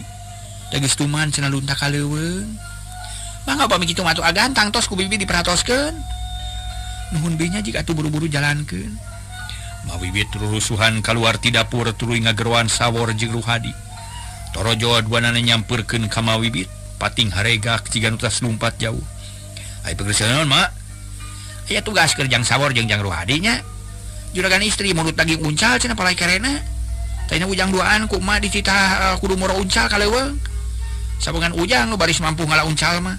Da geus tuman cenah lunta ka leuweung. Mangga pami kitu mah atuh agan tangtos ku bibi diperatoskeun. Nuhun binya jika atuh buru-buru jalankeun. Mawiwit rurusuhan kaluar ti dapur tuluy ngageroan Sawor jeung Ruhadi. Torojo duanana nyampeurkeun ka Mawiwit, pating haregak ciga nu tas lumpat jauh. Ai pegeureusan naon, Mak? Aya tugas keur jang Sawor jeung jang Ruhadi nya. Juragan istri mulut daging uncal cenah palai karena. Taina ujang duaan ku emak dicitah kudu moro uncal ka leuweung. Sabangan ujang nu baris mampu ngala uncal mah.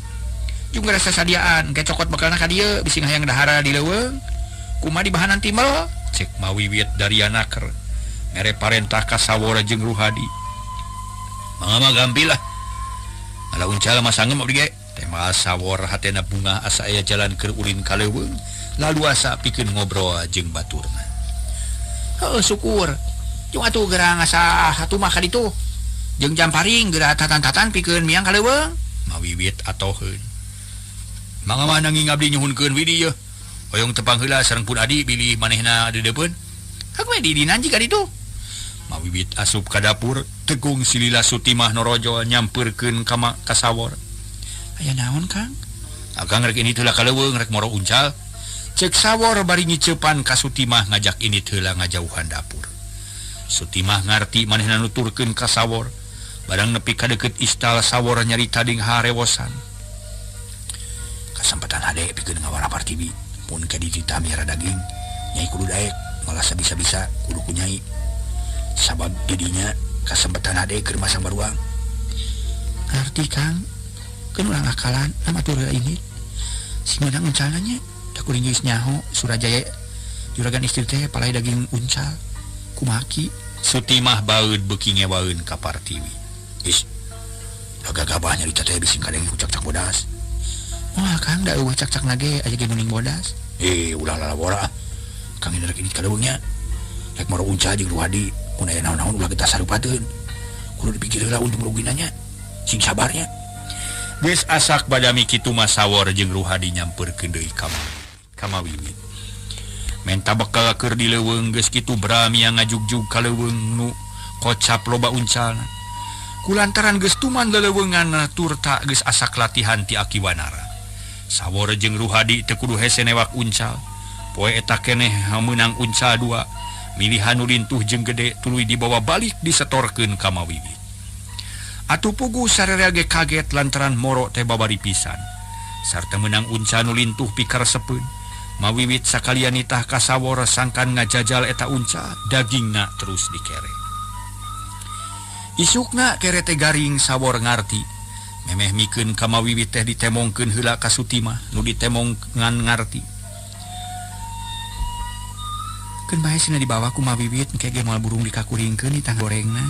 Jeung rasa sadiaan ke cokot bekalna ka dieu bisi hayang dahara di leuweung. Kumaha di bahanan timbel? Cek Mawiwit dari anaker. Mere parentah ka Sawor jeung Ruhadi. Mangga mah gampil lah. Ngala uncal mah sanggeum abdi ge. Tema Sawor hatena bunga asa aya jalan keur ulin ka leuweung. Lalu asa pikeun ngobrol jeung baturna. Heuh syukur. Jeung atuh gerang asa hatu mah ka ditu. jeung jamparing geura tatan-tatan pikeun miang kaleuweung mawiwit atoheun mangga nanging abdi nyuhunkeun widi ye hoyong tepang heula sareng pun adi bilih manehna dedepeun hak we di dinan jika ditu mawiwit asup ka dapur tegung silila Sutimah norojo nyamperkeun ka sawor aya naon Kang akang rek ini heula kaleuweung rek moro uncal cek sawor bari ngicepan ka Sutimah ngajak ini heula ngajauhan dapur Sutimah ngarti manehna nuturkeun ka sawor barang nepi ka deukeut istal sawor nyarita ding harewosan kasempatan hade pikeun ngawara Partiwi mun ka ditita miara daging nyai kudu daek malah sabisa-bisa kudu ku nyai sabab jadinya kasempatan hade keur masang baruang ngarti Kang keun urang akalan nama turun ini si menang uncalnya da kuring geus nyaho Surajaya juragan istri teh palai daging uncal kumaki Sutimah baeud beuki ngewaeun ka Partiwi is gagah-gabah nyarita teh bising kadang cak-cak bodas wah Kang da eueuh cak-cak nage aja ge muning bodas ulah lalabora Kang ini rek ini kaleuweungnya rek maro uncal jeung Ruhadi mun aya naon-naon ulah kita sarupateun kudu dipikir heula untung ruginanya sing sabarnya geus asak badami kitu mah sawor jeung Ruhadi nyamperkeun deui ka Mawiwit menta bekal keur di leuweung geus kitu brami yang ngajugjug ka leuweung nu kocap loba uncalna kulantaran geus tuman leuweungan tur tak geus asak latihan ti Akiwanara sawor jeung Ruhadi teu kudu hese newak uncal poe eta keneh meunang uncal 2 milihan nu lintuh jeung gede tuluy dibawa balik disetorkeun ka Mawiwit atuh pugu sararea ge kaget lantaran moro teh babari pisan sarta meunang uncal nu lintuh pikaresepeun Mawiwit sakalian nitah ka sawor sangkan ngajajal eta uncal dagingna terus dikere isukna kere teh garing sawor ngarti memeh mikeun ka Mawiwit teh ditemongkeun heula ka Sutimah nu ditemongan ngarti keun bae cenah dibawa ku Mawiwit engke ge moal burung dikakuringkeun di tang gorengna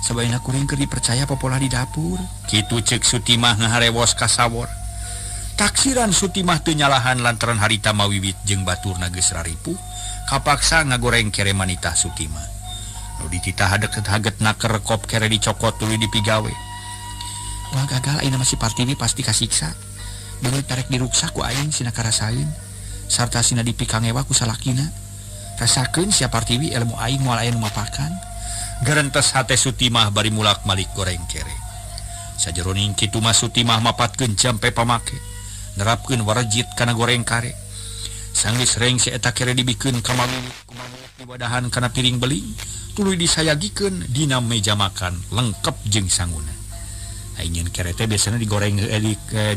sabaina kuring keur dipercaya popola di dapur kitu ceuk Sutimah ngaharewos ka sawor taksiran Sutimah teu nyalahan lantaran harita Mawiwit jeung baturna geus raripuh kapaksa ngagoreng kere manitah Sutimah nu dititah haget-hagetna kerekop kere dicokot tuluy dipigawe wah gagal ayeuna masih Partiwi pasti kasiksa beungeut tarek diruksa ku aing sina karasaeun sarta sina dipikangewa ku salakina rasakeun sia Partiwi ilmu aing moal aya nu mapakan garentes hate Sutimah bari mulak-malik goreng kere sajeroning kitu mah Sutimah mapatkeun jampe pamake nerapkeun warejit kana goreng kare sanggeus reng si eta kere dibikeun ka Mawiwit kumaha diwadahan kana piring beling tuluy disayagikeun dina meja makan lengkep jeung sanguna ayeuna kere teh biasana digoreng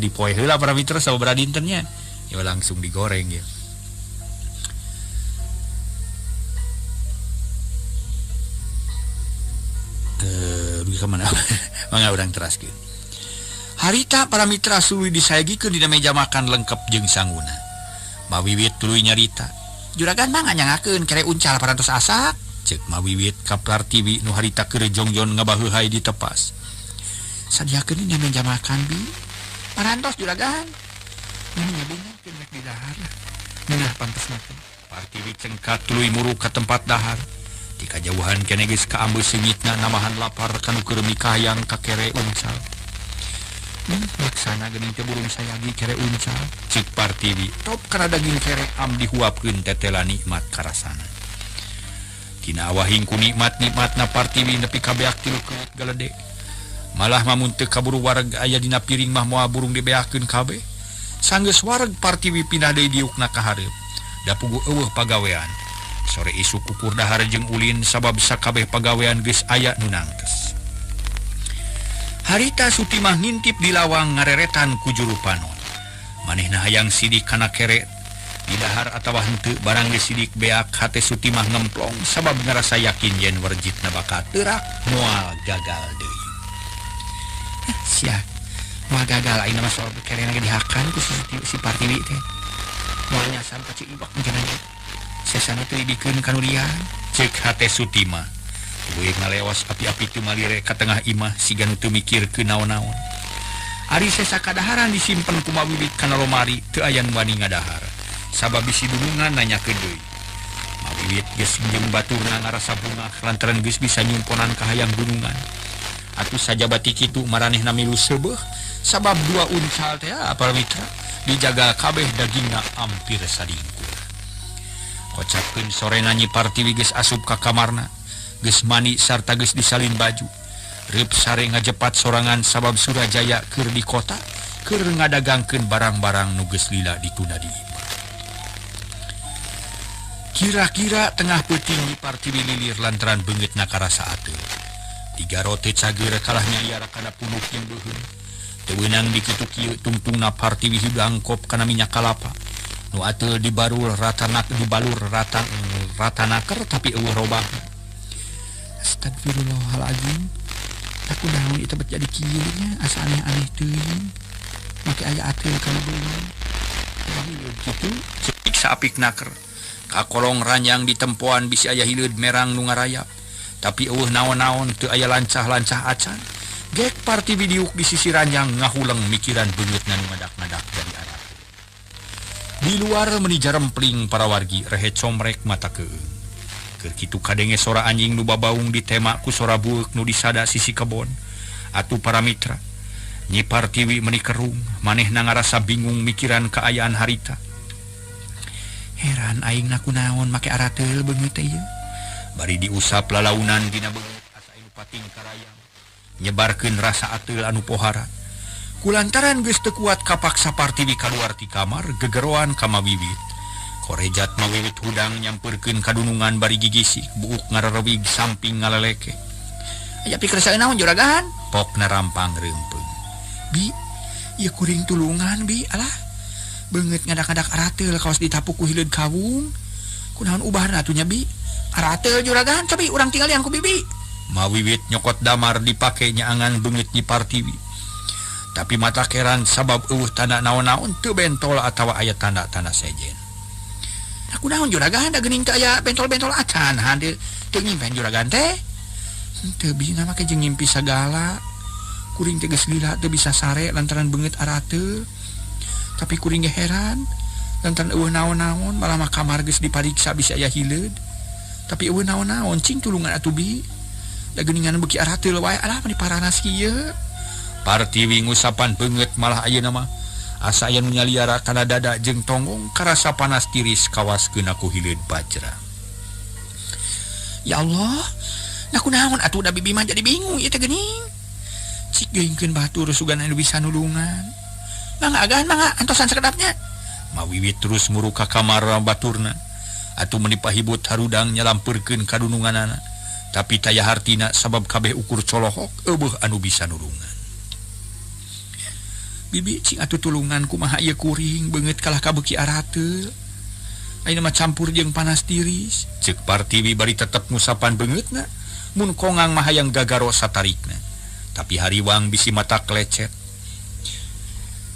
di poe heula para mitra sababaraha dintennya ya langsung digoreng ya dugi ka mana mangga urang teraskeun harita para mitra suluy disayagikeun dina meja makan lengkep jeung sanguna Mawiwit tuluy nyarita juragan mah nganyangakeun kere uncal parantos asak cek Mawiwit ka Partiwi nu harita keur jongjon ngabaheuhai di tepas sadiakeun dina meja makan bi parantos juragan mun nyabungakeun rek di dahar nah pantes mah Partiwi cengkat tuluy muru ka tempat dahar di kajauhan kene geus kaambeus seungitna namahan lapar kanu keur mikayang ka kere uncal laksana geuning teh burung sayagi kere uncal cik Partiwi top kana daging kere am dihuapkeun tetela nikmat karasana tina awahing ku nikmat-nikmatna Partiwi nepi ka beak tilu keut galedek malah mamun teu kaburu wareg aya dina piring mah moal burung dibeakeun kabeh sanggeus wareg Partiwi pindah deui diukna ka hareup da pugu eueuh pagawean sore isu kukur dahar jeung ulin sabab sakabeh pagawean geus aya nu nangtes harita Sutimah ngintip di lawang ngareretan ku juru panon manehna hayang sidik kana kere di dahar atawa henteu barang geus sidik beak hate Sutimah ngemplong sabab ngarasa yakin yen warjitna bakal teurak moal gagal deui sia moal gagal ayeuna mah soal kere lagi dihakan ku si Partiwi teh moal nyasar ka Ciibak ngeunana sesana teu dibikeun kanu liar ceuk hate Sutimah Buik ngalewas api-api tu malire ka tengah imah siga nu teu mikirkeun naon-naon. Ari sesa kadaharan disimpen ku Mawiwit kana lomari teu aya nu wani ngadahar. Sabab bisi dulungan nanyakeun deui. Mawiwit geus jeung baturna ngarasa bungah lantaran geus bisa nyumponan ka hayang gunungan. Atuh saja batik itu maranehna milu sebeuh sabab dua uncal teh para mitra dijaga kabeh dagingna hampir sadingkur. Kocapkeun sorena Nyi Partiwi geus asup ka kamarna, geus mandi sarta geus disalin baju. Reup sare ngajepat sorangan sabab Surajaya keur di kota keur ngadagangkeun barang-barang nu geus lila ditunda di imah. Kira-kira tengah peuting Nyi Partiwi lilir lantaran beungeutna karasa ateul. Tiga rote cager kalahnya iara kana punuk yang beuheung. Teu beunang dikitu kieu tungtungna Partiwi hidang kop kana minyak kalapa. Nu ateul dibalur ratanaker tapi eueuh robah. Astagfirullahaladzim. Aku daun itu jadi kieu nya asa aneh-aneh teuing. Make aya ateul kana beunang. Kitu ceuk saapik naker. Ka kolong ranjang di tempoan bisi aya hileud merang nu ngarayap. Tapi naon-naon teu aya lancah-lancah acan. Gek Partiwi diuk di sisi ranjang ngahuleng mikiran beungeutna nu ngadak-ngadak dari arah. Di luar meuni jarempling para wargi rehe comrek mata keueung. Keur kitu kadenge sora anjing nu babaung ditema ku sora bueuk nu disada sisi kebon. Atuh para mitra, Nyi Partiwi meuni kerung, manehna ngarasa bingung mikiran kaayaan harita. Heran aing na kunaon make arateul beungeut teh ieu. Bari diusap lalaunan dina beungeut asa anu pating karayang. Nyebarkeun rasa ateul anu pohara. Kulantaran geus teu kuat kapaksa Partiwi kaluar ti kamar gegeroan ka Mawiwit. Korejat Mawiwit hudang nyampeurkeun kadunungan bari gigisik buuk ngarerewig samping ngaleleke. Aya pikeun sae naon juragan? Pokna rampang reumpeung. Bi, ieu kuring tulungan bi, alah. Beungeut ngadak-ngadak arateul kaos ditapuk ku hileud kawung. Kunaon ubahna atuh nya bi? Arateul juragan, tapi urang tinggal yang ku bibi. Mawiwit nyokot damar dipake nyaangan beungeut Nyi Partiwi. Tapi mata keran sabab eueuh tanda naon-naon teu bentol atawa aya tanda-tanda sejen. Aku naon juragan da geuning teu aya bentol-bentol acan hade teu nyimpen juragan teh. Teu bisa make jeung ngimpi sagala. Kuring teh geus lila teu bisa sare lantaran beungeut arateul. Tapi kuring ge heran lantaran eueuh naon-naon malah mah kamar geus dipariksa bisa aya hileud. Tapi eueuh naon-naon cing tulungan atuh bi. Da geuningan beuki arateul wae alah mah diparana kieu. Partiwi ngusapan beungeut malah ayeuna mah asa aya nu nyaliara kana dada jeung tonggong karasa panas tiris kawaskeun aku hileud bajra. Ya Allah, nah kunaon atuh da bibi mah jadi bingung ieu teh geuning. Cik geuingkeun batur sugan anu bisa nulungan. Mangga agan mangga antosan sakedapnya. Mawiwit terus muru ka kamar baturna. Atuh meuni pahibut harudang nyalampurkeun kadununganana. Tapi taya hartina sabab kabeh ukur colohok eueuh anu bisa nulungan. Bibi cing atuh tulungan kumaha ieu kuring beungeut kalah kabeuki arateul. Ayeuna mah campur jeung panas tiris. Ceuk Partiwi bari tetep ngusapan beungeutna. Mun kongang mah hayang gagaro satarikna. Tapi hariwang bisi mata klecet.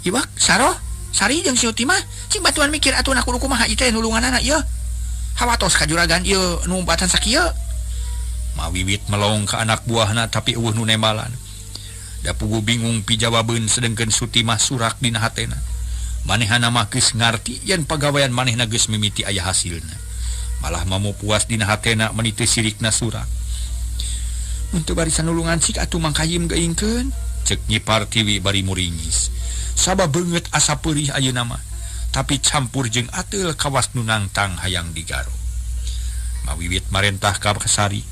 Iwak, Saro, Sari jeung si Uti mah cing batuan mikir atuh kudu kumaha ieu teh nulunganana ieu. Hawatos ka juragan ieu nu umpatan sakieu. Mawiwit melong ka anak buahna tapi eueuh nu nembalan. Da pugu bingung pijawabeun sedengkeun Suti mah surak dina hatena. Manehna mah geus ngarti yen pagawean manehna geus mimiti aya hasilna. Malah mamu puas dina hatena meuni teu sirikna surak. Mun teu barisan nulungan sik atuh mangkayim geuingkeun, ceuk Nyi Partiwi bari muringis. Sabab beungeut asa peurih ayeuna mah, tapi campur jeung ateul kawas nu nangtang hayang digaro. Mawiwit marentah ka Sari,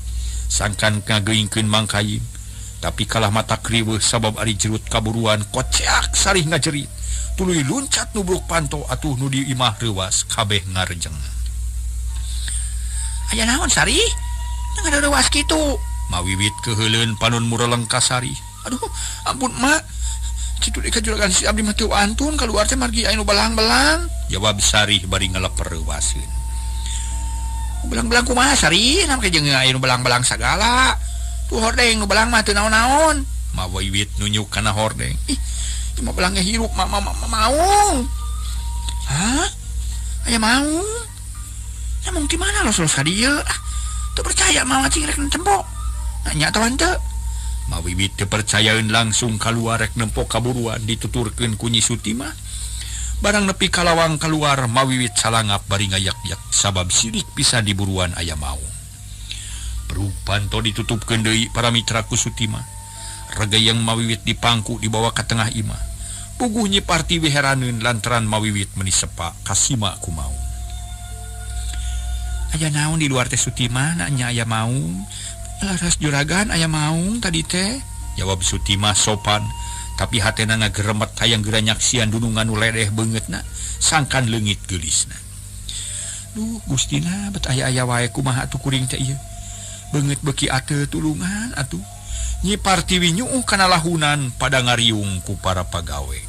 sangkan ngageuingkeun mangkayim. Tapi kalah mata kriweuh sabab ari jerut kaburuan kocak sarih ngajerit. Tuluy luncat nubruk panto atuh nu di imah reuwas kabeh ngarejeng. Aya naon Sari? Nang reuwas kitu. Mawiwit keheuleun panun mureleng ka Sari. Aduh, ampun mak. Kitu deui ka juragan si abdi mah teu antun kaluar teh margi aya nu belang-belang. Jawab Sari bari ngeleper reuwaseun. Belang-belang kumaha Sari? Namke jeung aya nu belang-belang sagala. Tuh hordeng nu belang mah teu naon-naon. Mawiwit nunjuk kana hordeng. Ih, cuma belangnya hirup maung. Hah? Aya maung? Namun di mana lo ka dieu? Teu percaya mah cing rek nempo. Nanya tawan teu. Mawiwit teu percayaeun langsung kaluar rek nempo kaburuan dituturkeun ku Nyi Suti mah. Barang nepi kalawang keluar Mawiwit salangap bari ngayak-yak sabab sirik bisa diburuan aya maung. Perupan to ditutupkeun deui para mitra ku Suti mah. rega yang mawiwit dipangku dibawa ke tengah imah. Puguh Nyi Parti heranun lantaran mawiwit menisepa kasima kumaung. Aya naon di luar teh Sutimah nanya aya maung. Laras juragan aya maung tadi teh. Jawab Sutimah sopan, tapi hatena ngageremet hayang geura nyaksian dunungan nu ledeh beungeutna, sangkan leungit geulisna. Duh Gustina bet aya-aya wae kumaha atuh kuring teh ieu. Beungeut beuki ateu tulungan atuh. Nyi Partiwi nyuuh kana lahunan pada ngariung ku para pagawe.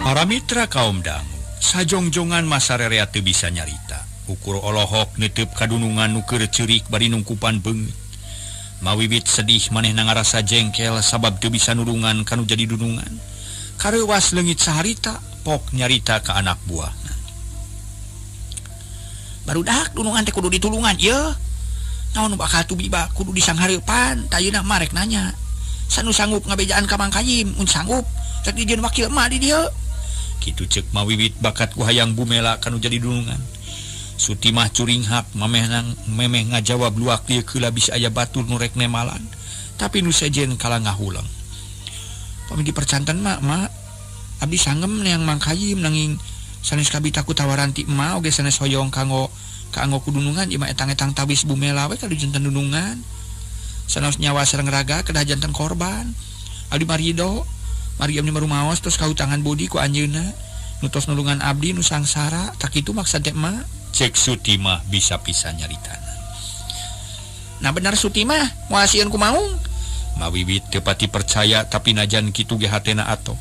Para mitra kaum dangu, sajongjongan masarerea teu bisa nyarita. Ukur olohok neuteup kadunungan nu keur ceurik bari nungkupan beungeut. Mawiwit sedih manehna ngarasa jengkel sabab teu bisa nulungan kanu jadi dunungan. Kareuwas leungit saharita pok nyarita ke anak buahna. Barudak dunungan teh kudu ditulungan ieu. Naon bakal tubiba kudu disanghareupan, tayeuna marek nanya. Sanu sanggup ngabejaan ka Mang Kayim, mun sanggup rek dijieun wakil emak di dieu. Kitu ceuk Mawiwit bakat ku hayang bumela kanu jadi dunungan. Sutimah curing hap memeh ngajawab luak dia keula bisa aya batur nu rek nemalan, tapi nu sejen kala ngahulang. Pami dipercanten mak abdi sanggem neang Mang Kayim nanging sanes kabita ku tawaran ti emak oge sanes hoyong kanggo kudunungan ima etang-etang tabis bumela we kadu janten dunungan. Sanes nyawa sareng raga kedah janten korban. Abdi marido Mariam di marumaos terus kautangan bodi ku anjeunna. Nutos nulungan abdi nu sangsara tak kitu maksud teh emak. Cek Sutimah bisa pisan nyaritana. Nah benar Sutimah moal sieun ku maung. Mawiwit teu pati percaya tapi najan kitu ge hatena ato.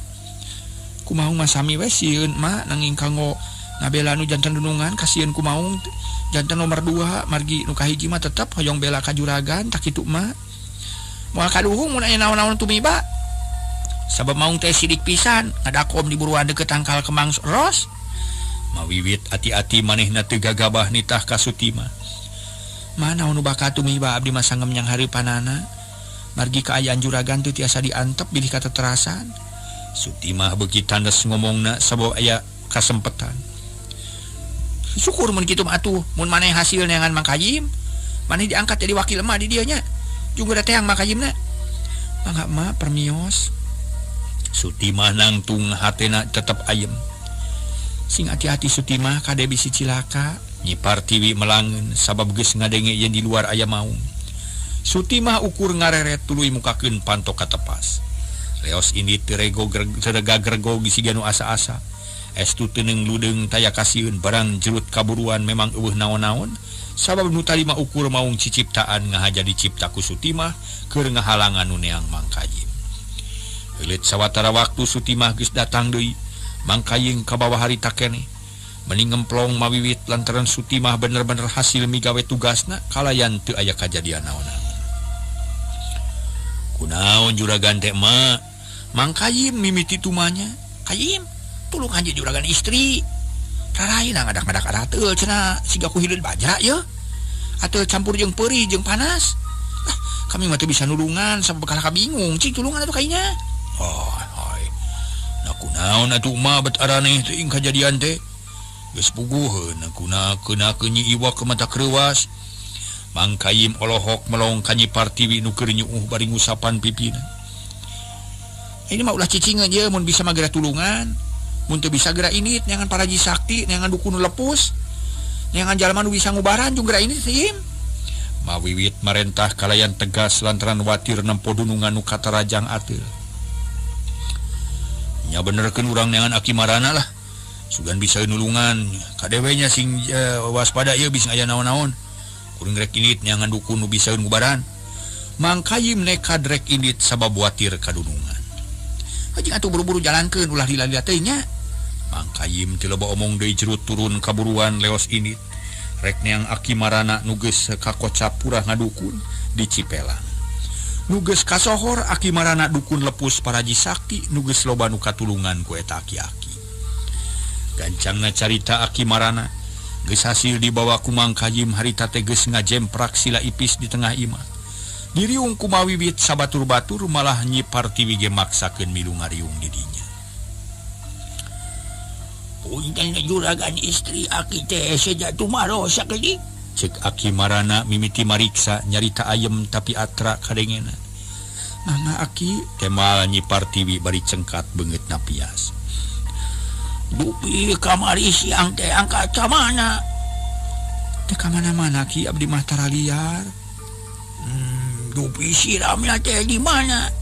Kumaung mah sami we sieun mak nanging kanggo ngabela nu janten dunungan kasieun kumaung janten nomor 2 margi nu kahiji mah tetep hoyong bela ka juragan tak kitu mah. Moal kaduhung mun aya naon-naon tumiba. Sabab maung teh sidik pisan ngadakom di buruan deukeut tangkal Kemang Ros. Mawiwit ati-ati manehna teu gagabah nitah ka Sutimah. Mana nu bakal tumiba abdi mah sanggem nyang hareupanana. Margi kaayaan juragan teu tiasa diantep bilih kateterasan. Sutimah beuki tandes ngomongna sabab aya kasempetan. Syukur mun kitu mah atuh, mun maneh hasil neangan Mang Kayim, maneh diangkat jadi wakil emak di dieu nya. Juga da teang Mang Kayimna. Mangga emak permios. Sutimah nangtung hatena tetep ayem. Sing hati-hati Sutimah kade bisi cilaka. Nyi Partiwi melangeun sabab geus ngadenge yen di luar aya maung. Sutimah ukur ngareret tuluy mukakeun pantok katepas. Leos ini terego terega gergo gisiganu asa-asa. Estu teuneng ludeung taya kasieun barang jerut kaburuan memang eueuh naon-naon sabab nu tadi mah ukur maung ciciptaan ngahaja dicipta ku Sutimah keur ngahalangan nu neang Mang Kayim. Heuleut sawatara waktu Sutimah geus datang deui. Mang Kayim ka bawah harita keneh mending ngemplong Mawiwit lantaran Sutimah bener-bener hasil migawe tugasna kalayan teu aya kajadian naon-naon. Kunaon juragan teh mak? Mang Kayim mimiti tumanya. Kayim, tulung anjeun juragan istri. Raraina ngadak-ngadak arateul cenah siga ku hileud baja ye. Atuh campur jeung peurih jeung panas. Kami mah teu bisa nulungan sabab kalah kabingung cing tulungan atuh kainya. Oh, hoi. Na kunaon atuh mah bet araneh teuing kajadian teh. Geus puguheun kunakeun Nyi Iwa ke mata kreuwas. Mang Kayim olohok melong ka Nyi Partiwi nu keur nyuuh bari ngusapan pipina. Ini mah ulah cicingeun ye mun bisa mah geura tulungan. Mun teu bisa geura init neangan paraji sakti, neangan dukun nu lepus. Neangan jalma nu bisa ngubaran jeung geura init sim. Mawiwit marentah kalayan tegas lantaran watir nempo dunungan nu katarajang ateul. Nya benerkeun urang neangan Aki Marana lah. Sugan bisa nulungan, kadewe nya sing waspada ieu bisa aya naon-naon. Kuring rek init neangan dukun nu bisa ngubaran. Mang Kayim nekad rek init sabab watir kadunungan. Hajing atuh buru-buru jalankeun ulah dilaliat teh nya. Mang Kayim teu loba omong deui jerut turun kaburuan leos init. Rek neang Aki Marana nu geus kakocap purah ngadukun di Cipelang. Nu geus kasohor Aki Marana dukun lepus paraji sakti nu geus loba nu katulungan ku eta aki-aki. Gancangna carita Aki Marana geus hasil dibawa ku Mang Kayim harita teh geus ngajemprak sila ipis di tengah imah. Diriung ku Mawiwit sabatur-batur malah Nyi Partiwi ge maksakeun milu ngariung di dinya. Punten juragan istri Aki teh sejatuh marosa kedik. cek Aki Marana mimiti mariksa nyarita ayem tapi atra kadengena. Nana Aki Kemal Nyi Partiwi bari cengkat beungeut napias. Dupi kamari siang teh angkat ka mana? Teh ka mana-mana Ki abdi mah tara liar. Dupi siramna teh di mana?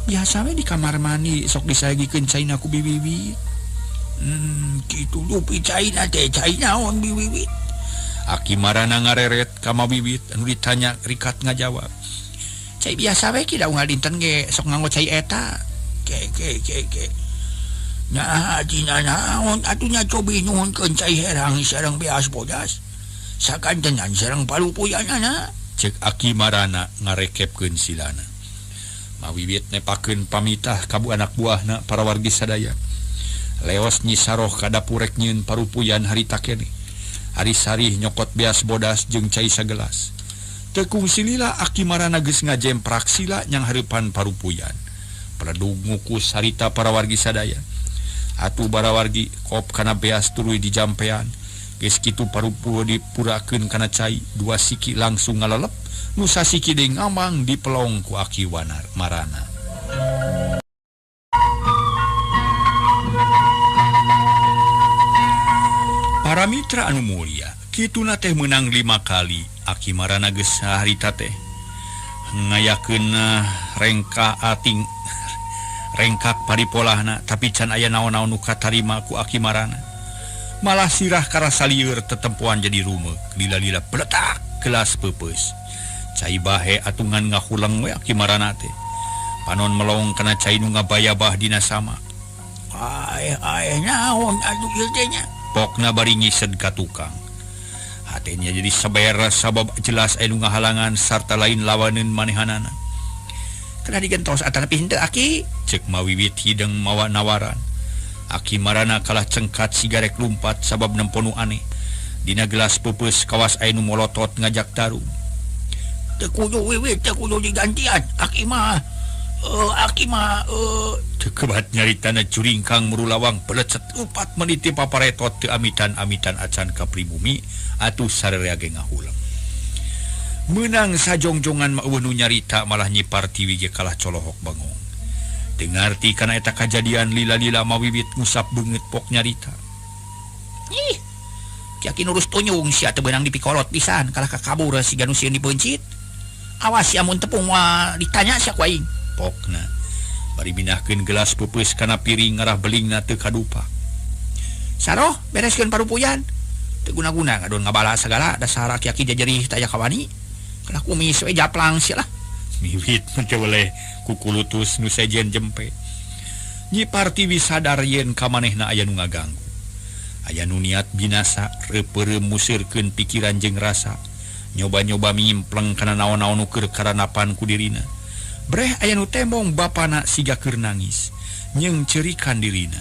Biasa we di kamar mandi sok disagikeun caina ku bibi. Kitu dupi caina teh cai naon bibi. Aki Marana ngareret ka Mabibit anu ditanya rikat ngajawab. Cai biasa we ki da unggal dinten ge sok nganggo cai eta. Ke. Nah, dina naon atunya cobi nuhunkeun cai herang sareng beas bodas. Sakantenan sareng palupuyanana. Cek Aki Marana ngarekepkeun silana. Mawibit nepakeun pamitah ka anak buahna para wargi sadaya. Leos Nyi Saroh ka dapur rek nyieun parupuyan harita keneh. Ari sarih nyokot beas bodas jeung cai sagelas. Teu kungsi lila Aki Marana geus ngajemprak sila nyang hareupan parupuyan. Pledug ngukus harita para wargi sadaya. Atuh bara wargi kop kana beas tuluy di jampean. Geus kitu parupuh dipurakeun kana cai, dua siki langsung ngalelep, nu sasiki deui ngamang dipelong ku Aki Marana. Para mitra anu mulia, kituna teh menang 5 kali Aki Marana geus harita teh ngayakeun rengkak paripolahna, tapi can aya naon-naon nu katarima ku Aki Marana. Malah sirah karasa lieur tetempuan jadi rumeuk, lila-lila peletak gelas peupeus. Cai bahe atungan ngahulang we Aki Marana teh. Panon melong kana cai nu ngabayabah dina sama. Ae naon atuh ieu teh nya? Pokna bari ngised ka tukang. Hatenya jadi saber sabab jelas anu ngahalangan sarta lain lawaneun manehanana. Kena digentos atana henteu Aki, cek Mawibit hideng mawa nawaran. Aki Marana kalah cengkat sigarek lumpat sabab nemponu aneh. Dina gelas peupeus kawas anu molotot ngajak tarung. Teu kudu Wiwit, teu kudu digantian. Aki mah teu kebat nyaritana curingkang merulawang pelecet 4 menit paparetot teu amitan-amitan acan ka pribumi atuh sarerea ge ngahulang. Menang sajongjongan meueuh nu nyarita malah Nyi Partiwi ge kalah colohok bangong. Dengarti kana eta kajadian lila-lila Mawibit ngusap beungeut pok nyarita. Ih, Ki nurus tunyung sia teu beunang dipikolot pisan kalah kakabur siga nu sieun dipencit. Awas amun tepung mah ditanya sia ku aing. Pokna bari mindahkeun gelas peupeus kana piring ngarah belingna teu kadupak. Saroh bereskeun parupuyan. Teu guna-guna ngadon ngabala sagala dasar aki-aki jajarih taya kawani. Kalah kumis we japlang sia lah. Miwit teu boleh kukulutus nu sejen jempe. Nyi Partiwi sadar yen ka manehna aya nu ngaganggu. Aya nu niat binasa reupeureuh musirkeun pikiran jeung rasa. Nyoba-nyoba mimpleng kana naon-naon nu keur karanapan ku dirina. Breh aya nu tembong bapana siga keur nangis, nyeung ceurikan dirina.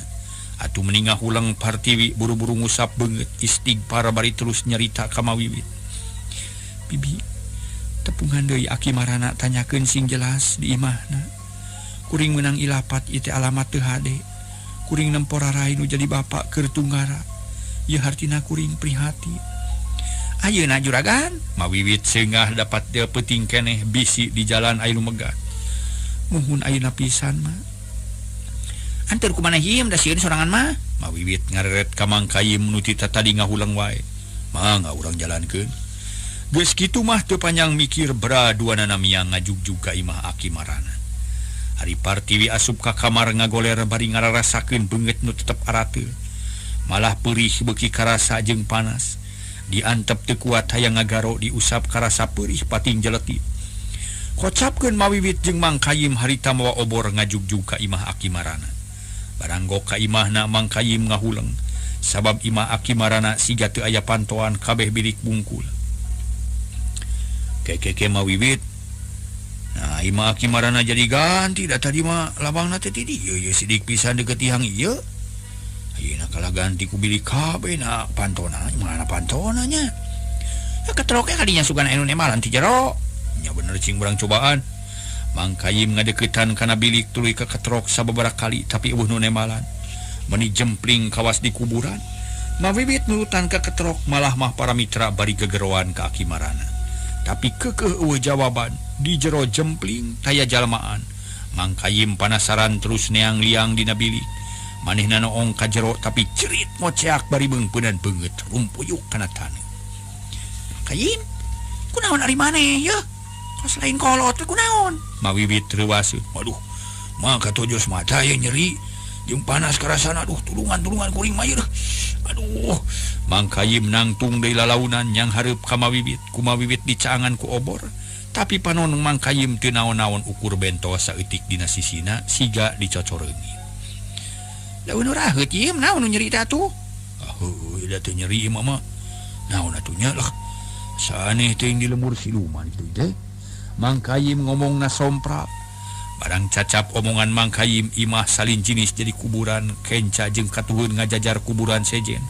Atuh meningah ulang Partiwi buru-buru ngusap beungeut istighfar bari terus nyarita ka Mawibit. Bibi, tepungan deui Aki Marana tanyakeun sing jelas di imahna. Kuring meunang ilapat ieu teh alamat teu hade. Kuring nempor rai nu jadi bapak keur tunggara. Ieu hartina kuring prihati. Ayeuna juragan, Mawibit seungah dapat dia peuting keneh bisi di jalan aya nu megah. Muhun ayeuna pisan mah. Anteur ku manehim da sieun sorangan mah. Mawibit ngareret ka Mang Kayim nu tita tadi ngahulang wae. Mangga urang jalankeun. Geus kitu mah teu panjang mikir braduanana miang ngajugjug ka imah Aki Marana. Ari Partiwi asup ka kamar ngagoler bari ngararasakeun beungeut nu tetep arateu. Malah peurih beuki karasa jeung panas. Diantep teu kuat hayang ngagaro diusap karasa peurih pating jeletit. Kocapkeun Mawibit jeung Mang Kayim harita mawa obor ngajugjug ka imah Aki Marana. Baranggo ka imahna Mang Kayim ngahuleng sabab imah Aki Marana siga teu aya pantoan kabeh bilik bungkul. Keke Mawibit. Nah, imah Aki Marana jadi ganti da tadi mah labangna teh ti dieu ye sidik pisan deukeut ihang ieu. Ayeuna kalah ganti ku bilik kabeh na pantona, mana pantona nya. Ya ketroke kadinya sugan anu nemalan ti jero. Nya bener cing urang cobaan. Mang Kayim ngadeuketan kana bilik tuluy ka ketrok sababaraha kali tapi eueuh nu nemalan. Meni jempling kawas di kuburan. Mawiwit nurutan ke ketrok malah mah para mitra bari gegeroan ke Aki Marana. Tapi kekeh jawaban di jero jempling taya jalmaan. Mang Kayim panasaran terus neang liang dina bilik. Manehna noong ka jero tapi cerit ngoceak bari beungpeunan beungeut rumpuyuk kana taneuh. Kayim, kunaon ari maneh ya? Kos lain kolot teh kunaon? Mawiwit reuwaseun. Waduh, mah katojos mata ya nyeri. Jeung panas karasana, aduh tulungan kuring mah yeuh. Aduh, Mang Kayim nangtung deui lalaunan yang hareup ka Mawiwit, ku Mawiwit dicaangan ku obor. Tapi panon Mang Kayim teu naon-naon ukur bentos saeutik dina sisina siga dicocoreungi. Daun raheut ieu naon nu nyeri atuh? Heuh, da teu nyeri imah mah. Naon atunya lah. Saaneh teuing di lembur siluman itu teh. Mang Kayim ngomongna sompra. Barang cacap omongan Mang Kayim imah salin jinis jadi kuburan kenca jeung katuheun ngajajar kuburan sejen.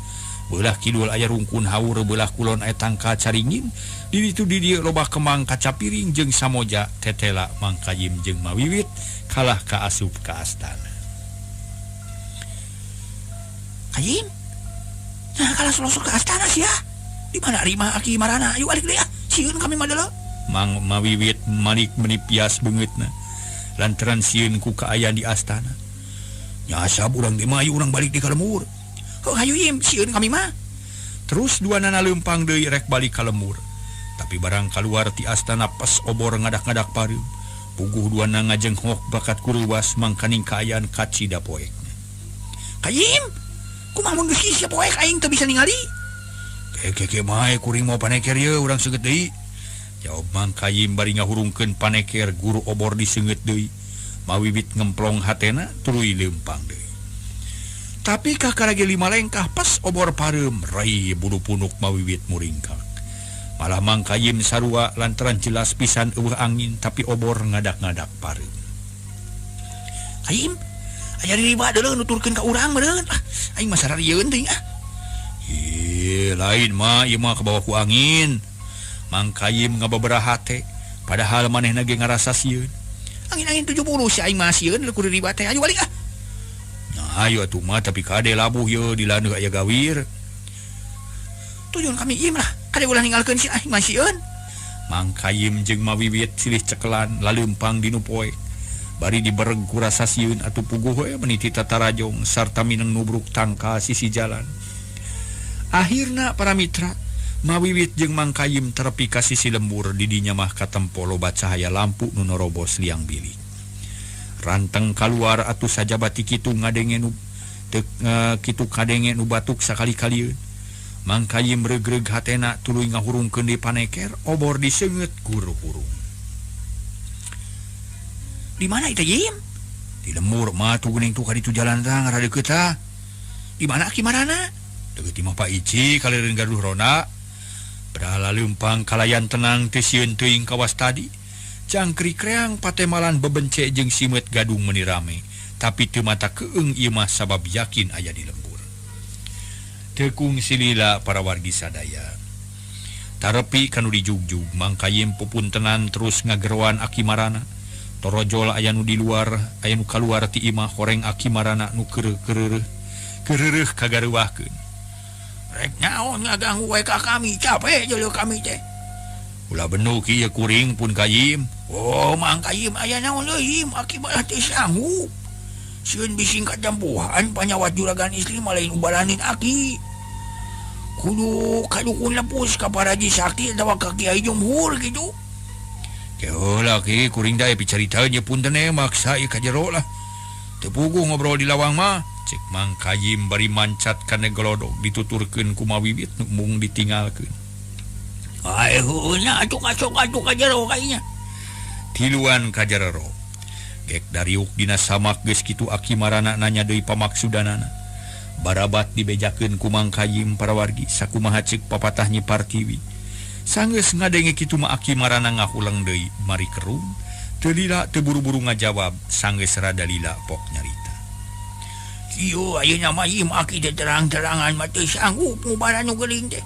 Belah kidul aya rungkun haur, belah kulon aya tangka caringin. Di ditu di dieu loba kemang kaca piring jeung samoja tetela Mang Kayim jeung Mawiwit kalah ka asup ka astana. Kayim, nah kalah selosor ka astana sia. Di mana Rima Aki Marana? Ayo balik deui ah. Sieun kami mah deuleu. Mang Mawiwit malik menipias beungeutna. Lantaran sieun ku kaayaan di astana. Nyasab urang di mah urang balik di kalemur. Heuh hayu Im, sieun kami mah. Terus duanana leumpang deui rek balik ka lemur. Tapi barang kaluar ti astana pas obor ngadak-ngadak pareum. Puguh duana ngajenghok bakat kureuwas mangkaning kaayaan kacida poek. Kayim, kumaha mun geus sia poek aing teu bisa ningali? Keke mae kuring mau paneker ye urang seugeut deui. Jawab Mang Kayim bari ngahurungkeun paneker guru obor diseungeut deui. Mawiwit ngemplong hatena tuluy leumpang deui. Tapi kakarage 5 lengkah pas obor pareum rai bulu punuk Mawiwit muringkak. Malah Mang Kayim sarua lantaran jelas pisan eueuh angin tapi obor ngadak-ngadak pareum. Kayim, aya riba deuleu nuturkeun ka urang meureun. Aing mah sararieun teuing ah. Lain mah ieu mah kabawa ku angin. Mang Kayim ngababaraha teh padahal manehna ge ngarasa sieun. Angin-angin 70 si aing mah sieun ku riba teh. Ayo balik ah. Nah, ayo atuh mah tapi kade labuh ye di laneuh aya gawir. Tujuan kami ieu lah, kade ulah ninggalkeun si aing mah sieun. Mang Kayim jeung Mawiwit silih cekelan laleumpang dinu poe. Bari dibereg ku rasa sieun atuh puguh we meniti tatarajong sarta mineng nubruk tangka sisi jalan. Akhirna para mitra Mawiwit jeung Mang Kayim terepi ka sisi lembur di dinya mah katempo loba cahaya lampu nu norobos liang bilik. Ranteng kaluar atuh sajabati kitu ngadenge nu kitu kadenge nu batuk sakali-kalieun. Mang Kayim regreg hatena tuluy ngahurungkeun di paneker obor diseungeut guru-guru. Di mana itu Yim? Di lembur mah tuh geuning tuh ka ditu jalan tang ngaradeukeut tah. Di mana Aki Marana? Deuk ti mah Pak Ici kaleureun gaduh rona. Berhala leumpang kalayan tenang teh sieun teuing kawas tadi. Jangkrik reang patemalan bebence jeung simeut gadung meuni rame. Tapi teu mata keung ieu mah sabab yakin aya di lembur. Tekung silila para wargi sadaya. Tarepi kanu dijugjug Mang Kayim pupuntenan terus ngageroan Aki Marana. Torojol aya nu di luar, aya nu kaluar ti imah horeng Aki Marana nu keureuh kagaruwahkeun. Rek naon ngaganggu wae ka kami, capek jeung kami teh. Ulah benuh kieu kuring pun Kayim. Oh, Mang Kayim aya naon deui Aki balah teh sanggup. Sieun bising kajampuhan panyawat juragan istri malain ubaranin Aki. Kudu kadukun lepus ka Paraji Sakti atawa ka Kiai Jumhur gitu. Keulah ki kuring dae picarita nya punten maksa ieu ka jero lah. Teu puguh ngobrol di lawang mah. Cek Mang Kayim bari mancat kana gelodok dituturkeun ku Mawiwit mung ditinggalkeun. Ayeuna atuh kasok ka jero kaynya. Tiluan ka jero. Gek dariuk dina samak geus kitu Aki Marana nanya deui pamaksudanana. Barabat dibejakeun ku Mang Kayim para wargi sakumaha ceuk papatah Nyi Partiwi. Sanggeus ngadenge kitu mah Aki Marana ngahulang deui mari kerum. Teu lila teu buru-buru ngajawab sanggeus rada lila pok nyarita. Kieu ayeuna mah ieu Aki teh terang-terangan mah teu sanggup ngubaran nu geuling teh.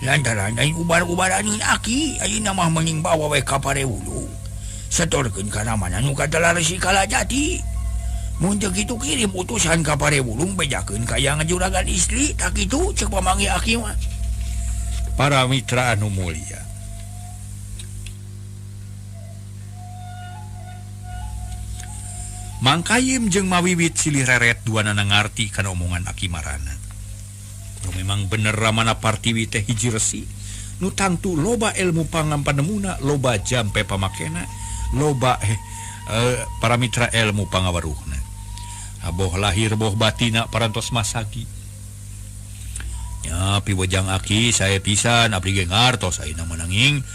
Lantaran lain ubar-ubaranin Aki ayeuna mah mending bawa we ka Parewulu. Setorkeun kana mana nu katelaresi Kalajati. Muncul itu kirim utusan ka Parewulung bejakeun kayang juragan istri tak itu cek pamanggih aki mah. Para mitra anu mulia, Mang Kayim jeung Mawiwit silih reret duanana ngarti kana omongan Aki Marana. Memang bener ramana Partiwi teh hiji resi nu tangtu loba ilmu pangampannemuna, loba jampe pamakena, loba para mitra ilmu pangawaruhna. Aboh lahir boh batina parantos masagi. Ya piwajang Aki saya pisan abdi ge ngartos ayeuna menanging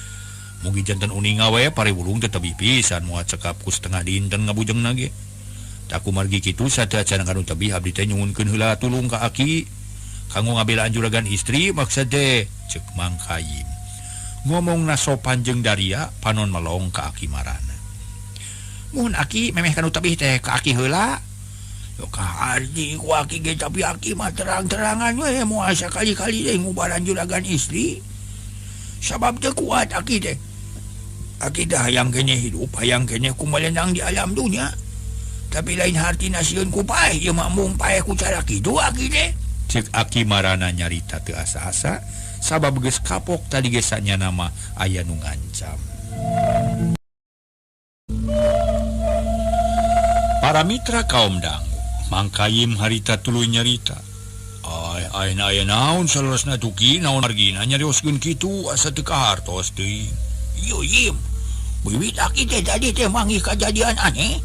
mugi janten uning we Parewulung teh teu pisan moal cekap ku setengah dinten ngabujengna ge. Tak kumargi kitu sadacan kanu tebih abdi teh nyuhunkeun heula tulung ka Aki kanggo ngabelaan juragan istri maksud teh cek Mang Kayim. Ngomongna sopan jeung daria panon melong ka Aki Marana. Mun Aki memeh kanu tebih teh ka Aki heula. Yo kahardi ku Aki ge tapi Aki mah terang-terangan we moal sakali-kali teh ngubaran juragan istri. Sabab teu kuat Aki teh. Aki dah hayang kene hidup, hayang kene kumalenang di alam dunia. Tapi lain hartina sieun ku paeh ieu mah mung paeh ku cara kitu Aki teh. Cek Aki Marana nyarita teu asa-asa sabab geus kapok tadi ge sanyana mah aya nu ngancam. Para mitra kaum dangu, Mang Kayim harita tuluy nyarita. Ay naon salurasna tuki naon margina nyarioskeun kitu asa teu kahartos deui. Yo Yim, Wiwit Aki teh tadi teh manggih kejadian aneh.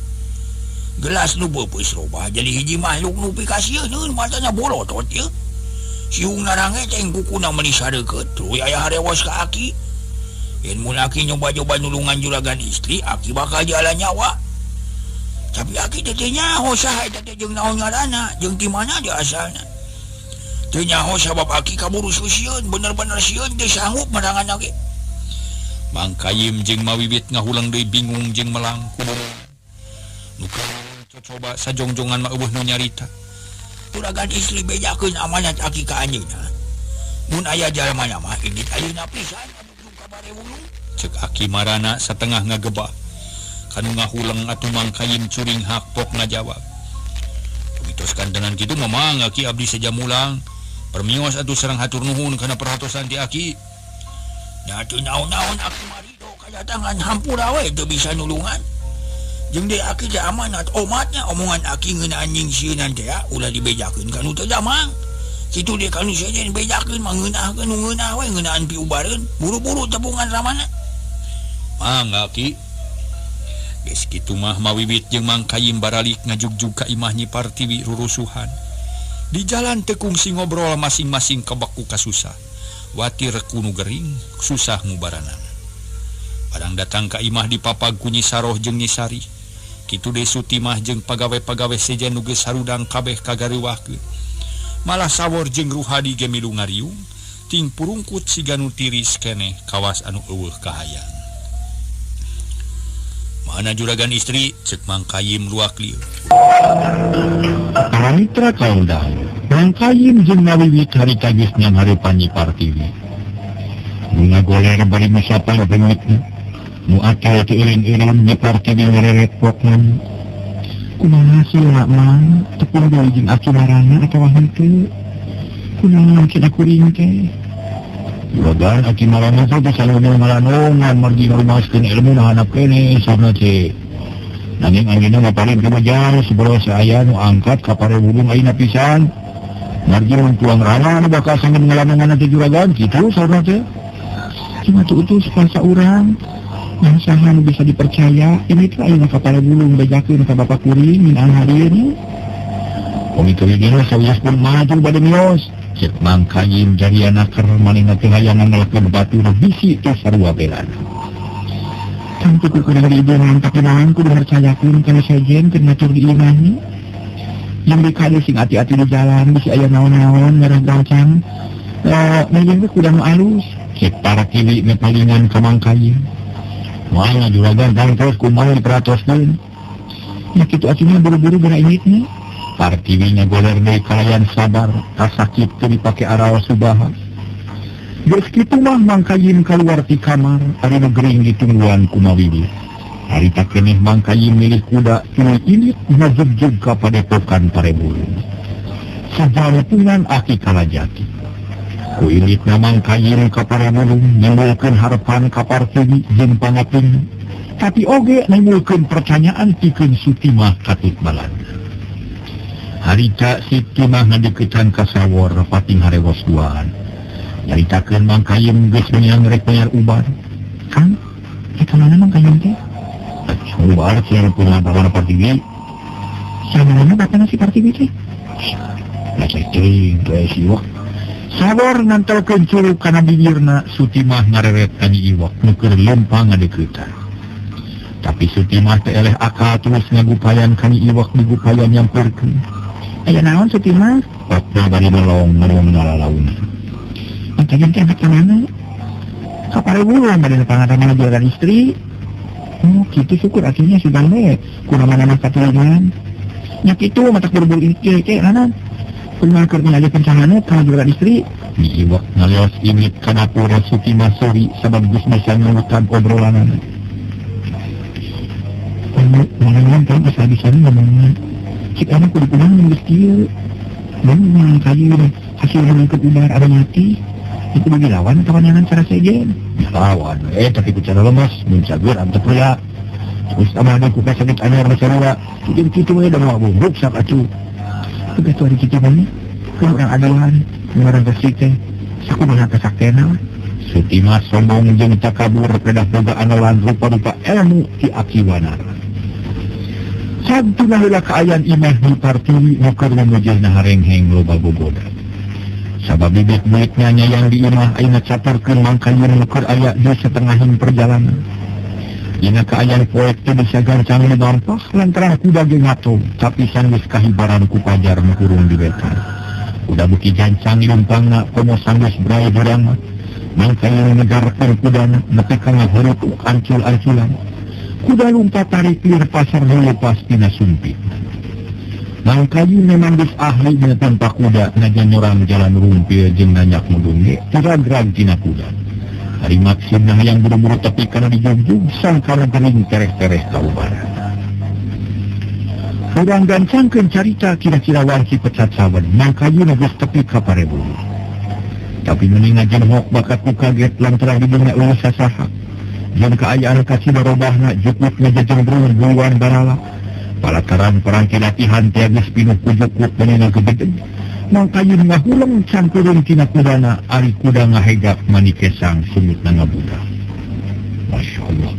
Gelas nu beupis robah jadi hiji makhluk nu pikasieun matana bolotot ye. Siung narange teh kukuna meuli sareukeut tuluy aya harewas ka Aki. Yen mun Aki nyoba-nyoba nulungan juragan istri, Aki bakal jalan nyawa. Tapi Aki teh nyaho saha eta teh jeung naon ngaranna, jeung di mana dia asalna. Teu nyaho sabab Aki kaburu susieun, bener-bener sieun teh sanggup merangan ge. Mang Kayim jeung Mawiwit ngahulang deui bingung jeung melangkung. Nu coba sajongjongan mah eueuh nu nyarita. Juragan istri bejakeun amanat Aki ka anjeunna. Mun aya jalmana mah indit ayeuna pisan anu ka Parewulung. Cek Aki Marana satengah ngagebah. Kanu ngahulang atuh Mang Kayim curing hakpok ngajawab. Tumitoskan tenan kitu mamang Aki abdi sajamulang. Permios atuh sareng hatur nuhun kana perhatosan ti Aki. Nya teu naon-naon Aki marido kadatangan hampura we teu bisa nulungan. Jeung deui Aki teh amanat omatnya omongan Aki ngeunaan nying sieunan teh ulah dibejakeun kanu teu jamang. Kitu deui kanu sejen bejakeun mah ngeunahkeun nu ngeunah we ngeunaan piubareun buru-buru tepungan ramana. Mang Aki geus kitu mah Mawiwit jeung Mang Kayim baralik ngajugjug ka imah Nyi Partiwi rurusuhan. Di jalan teu kungsi ngobrol masing-masing kebaku kasusah. Watir kunu gering susah ngubaranana. Padang datang ka imah dipapag ku Nyi Saroh jeung Nyi Sari. Kitu deui Sutimah jeung pagawe-pagawe sejen nu geus sarudang kabeh kagariwahkeun. Malah sawor jeung Ruhadi ge milu ngariung ting purungkut siga nu tiris keneh kawas anu eueuh kahayang. Mana juragan istri cek Mang Kayim luak lieu. Para mitra kaum dangu, Mang Kayim jeung Mawiwit harita geus nyanghareupan Nyi Partiwi. Nu ngagoler bari musapa beungitna. Nu atal teu eureun-eureun Nyi Partiwi ngereret pokna. Kumaha sila Mang, tepung deui jeung Aki Marana atawa henteu? Kunaon cenah kuring teh? Juragan Aki Marana teh saleuneung ngalanongan margi ngarumaskeun ilmu na handap keneh sareng teh. Nanging anjeunna ngaparin ka majar sabaraha aya nu angkat ka Parewulung ayeuna pisan. Margi tuang rana nu bakal sanggeun ngalanongan teh juragan kitu sareng teh. Cuma teu utus kuasa urang. Yang saha nu bisa dipercaya ini teh ayeuna ka Parewulung bejakeun ka Bapak kuring minaan hadirin. Komite dina sawias pun maju bade mios. Cek Mang Kayim jariana keur manehna teh hayangan ngelkeun batu nu bisi teh sarua belana. Tantu ku kudu diideungan tapi naon kudu percayakeun kana sejen keur ngatur di imahna. Yang dikade sing ati-ati di jalan bisi aya naon-naon ngarah gancang. Nayang teh kudu alus. Cek Partiwi mepalingan ka Mang Kayim. Moalna juragan dan terus kumaha diperatoskeun. Nya kitu atina buru-buru geura ingitna. Partiwi ngagoler deui kalayan sabar, kasakit teu dipake araos subaha. Geus kitu mah Mang Kayim kaluar ti kamar, ari nu gering ditungguan ku Mawiwit. Harita keneh Mangkayim milih kuda tuluy ilit ngajegjeg ka padepokan Parebulu. Sajarepungan Aki Kalajati. Ku ilitna Mangkayim ka Parebulu nimbulkeun harepan ka Partemi jeung pangapingna. Tapi oge nimbulkeun pertanyaan pikeun Sutimah katut balana. Harita Sutimah ngadeukeutan ka sawor pating harewos duaan. Nyaritakeun Mangkayim geus menyang rek bayar ubar. Kang, eta mana Mangkayim teh? Ubar siang punya bawa Partimi. Sama mana batana si Partimi teh? Lah cing, siwak. Sawor ngantelkeun curug kana bibirna Sutimah ngareret ka Iwak nu keur lempang ngadeukeutan. Tapi Sutimah teh eleh akal terus ngagupayan ka Iwak digupayan nyamperkeun. Aya naon Sutimah? Patna bari melong ngomong nalalauna. Mangkayim teh anak mana? Ka Parebulu bari pangatangan juragan istri. Oh, gitu syukur akhirnya sudah kurang mana katulingan. Nya kitu matak buru-buru iki nanan. Kumaha keur ningali pencahana ka juragan istri. Di Iwak ngalios ingit kana pura Sutimah sori sabab geus bisa ngulutan obrolanana. Ngomong kan bisa-bisa ngomong. Cik anak kudu kumaha geus kieu. Mun Mangkayim hasil mengikut ubar ada mati. Itu bagi lawan atau kanyangan cara sejen? Ya lawan, tapi ku cara lemas, mencagur antep pria. Terus sama ada ku sakit anyar masyarakat. Jadi gitu udah mau bubuk sak acu. Tugas tu hari kita mana? Kau orang adalan, orang bersih teh. Saku mana kesaktena? Sutimah sombong jeung takabur pedah boga analan rupa-rupa ilmu ti akiwana. Sabtu heula kaayaan imah di Partimi nuker memujehna harengheng loba boboda. Sabab bibit muitnya yang di imah ayeuna caparkeun Mangkayim nuker aya di setengahing perjalanan. Dina kaayaan poek teh bisa gancang dibampah lantaran kuda ge ngato, tapi sanggeus kahibaran ku pajar nu hurung di wetan. Kuda beuki gancang lumpangna komo sanggeus brai durang. Mangkayim negarkeun kudana nepi ka ngahurut ancul-anculan. Kuda lumpat tarik lir pasar heula pas tina sumpit. Mangkayim memang geus ahli dina tanpa kuda najan nyorang jalan rumpil jeung nanyak mudun ge turagrag tina kuda. Hari maksudna yang buru-buru tepi kana dijugjug sangkana gering tereh-tereh ka ubaran. Urang gancangkeun carita kira-kira wanci pecat sawen Mangkayim geus tepi ka Parebulu. Tapi mending ngajenghok bakat ku kaget lantaran didengar ulah sasaha. Jeung kaayaan kacibarobahna jukut ngajajeng buluan barala. Palataran perangki latihan teh geus pinuh ku jukut menina gegedeg. Mangkayim ngahuleng cangkeurung tina kudana ari kuda ngahegap manikesang sumutna ngabuda. Masya Allah.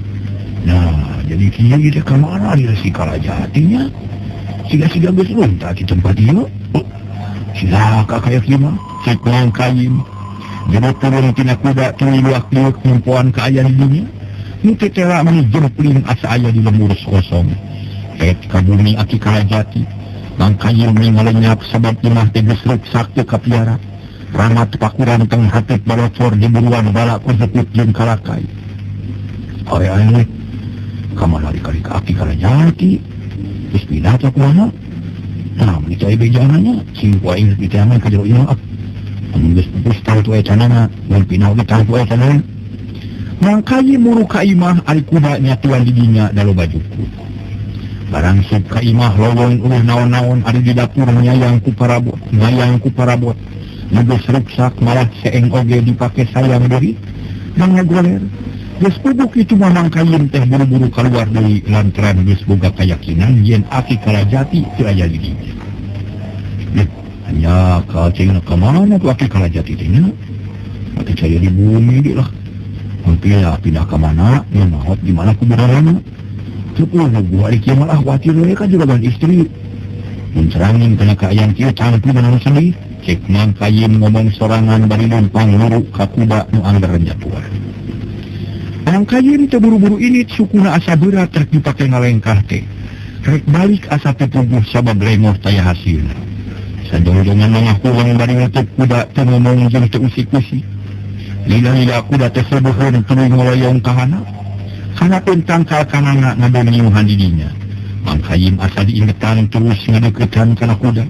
Nah, jadi kieu kita kemana di Resi Kalajatinya? Siga-siga geus lunta di tempat ieu. Silaka kayak kieu mah, cek Mangkayim. Jeung turun tina kuda tuluy luak-luak ngumpuan kaayaan dunya. Nu tetela mani jempling asa aya di lembur kosong. Kayak ka bumi Aki Kalajati. Mangkayim ngalenyap sabab imah teh geus ruksak teu kapiara. Ramat pakuran teng hatep balocor di buruan bala ku jeput jeung kalakai. Aya kamana dikali ka Aki Kalajati. Geus pindah teh kumaha? Nah, bicai bejananya sing poe di teh mah ka jero ieu. Geus pupus tahu tu ecanana, mun pindah ge tahu ecanana. Mangkayim muru ka imah ari kuda nyatuan di dinya daloba jukut. Barang sub ka imah lowong naon-naon ari di dapur nyayang ku parabot. Geus ruksak malah seeng oge dipake sayang deui. Dan ngagoler. Geus pubuk itu mah Mangkayim teh buru-buru kaluar deui lantaran geus boga kayakinan yen Aki Kalajati teu aya di dinya. Hanya ka cingna ka mana tu Aki Kalajati teh nya? Mati caya di bumi di lah. Mungkin ya pindah ke mana, nyaut di mana kuburannya. Terus gua di kieu malah khawatir we ka juragan istri. Mun serangin kana kaayaan kieu cangku benar sendiri. Cek Mangkayim ngomong sorangan bari numpang luru ka kuda nu anggar jatuh. Mangkayim teh buru-buru ini sukuna asa berat rek dipake ngalengkah teh. Rek balik asa teh puguh sabab lengoh taya hasilna. Sadong-dongan mangahulang bari nutup kuda teh ngomong jeung teu usik-usik. Lila-lila kuda teh sebuheun tuluy ngoloyong kahana. Kana tentang kalkanana ngadoniuhan di dinya. Mangkayim asa diingetan terus ngadeuketan kana kuda.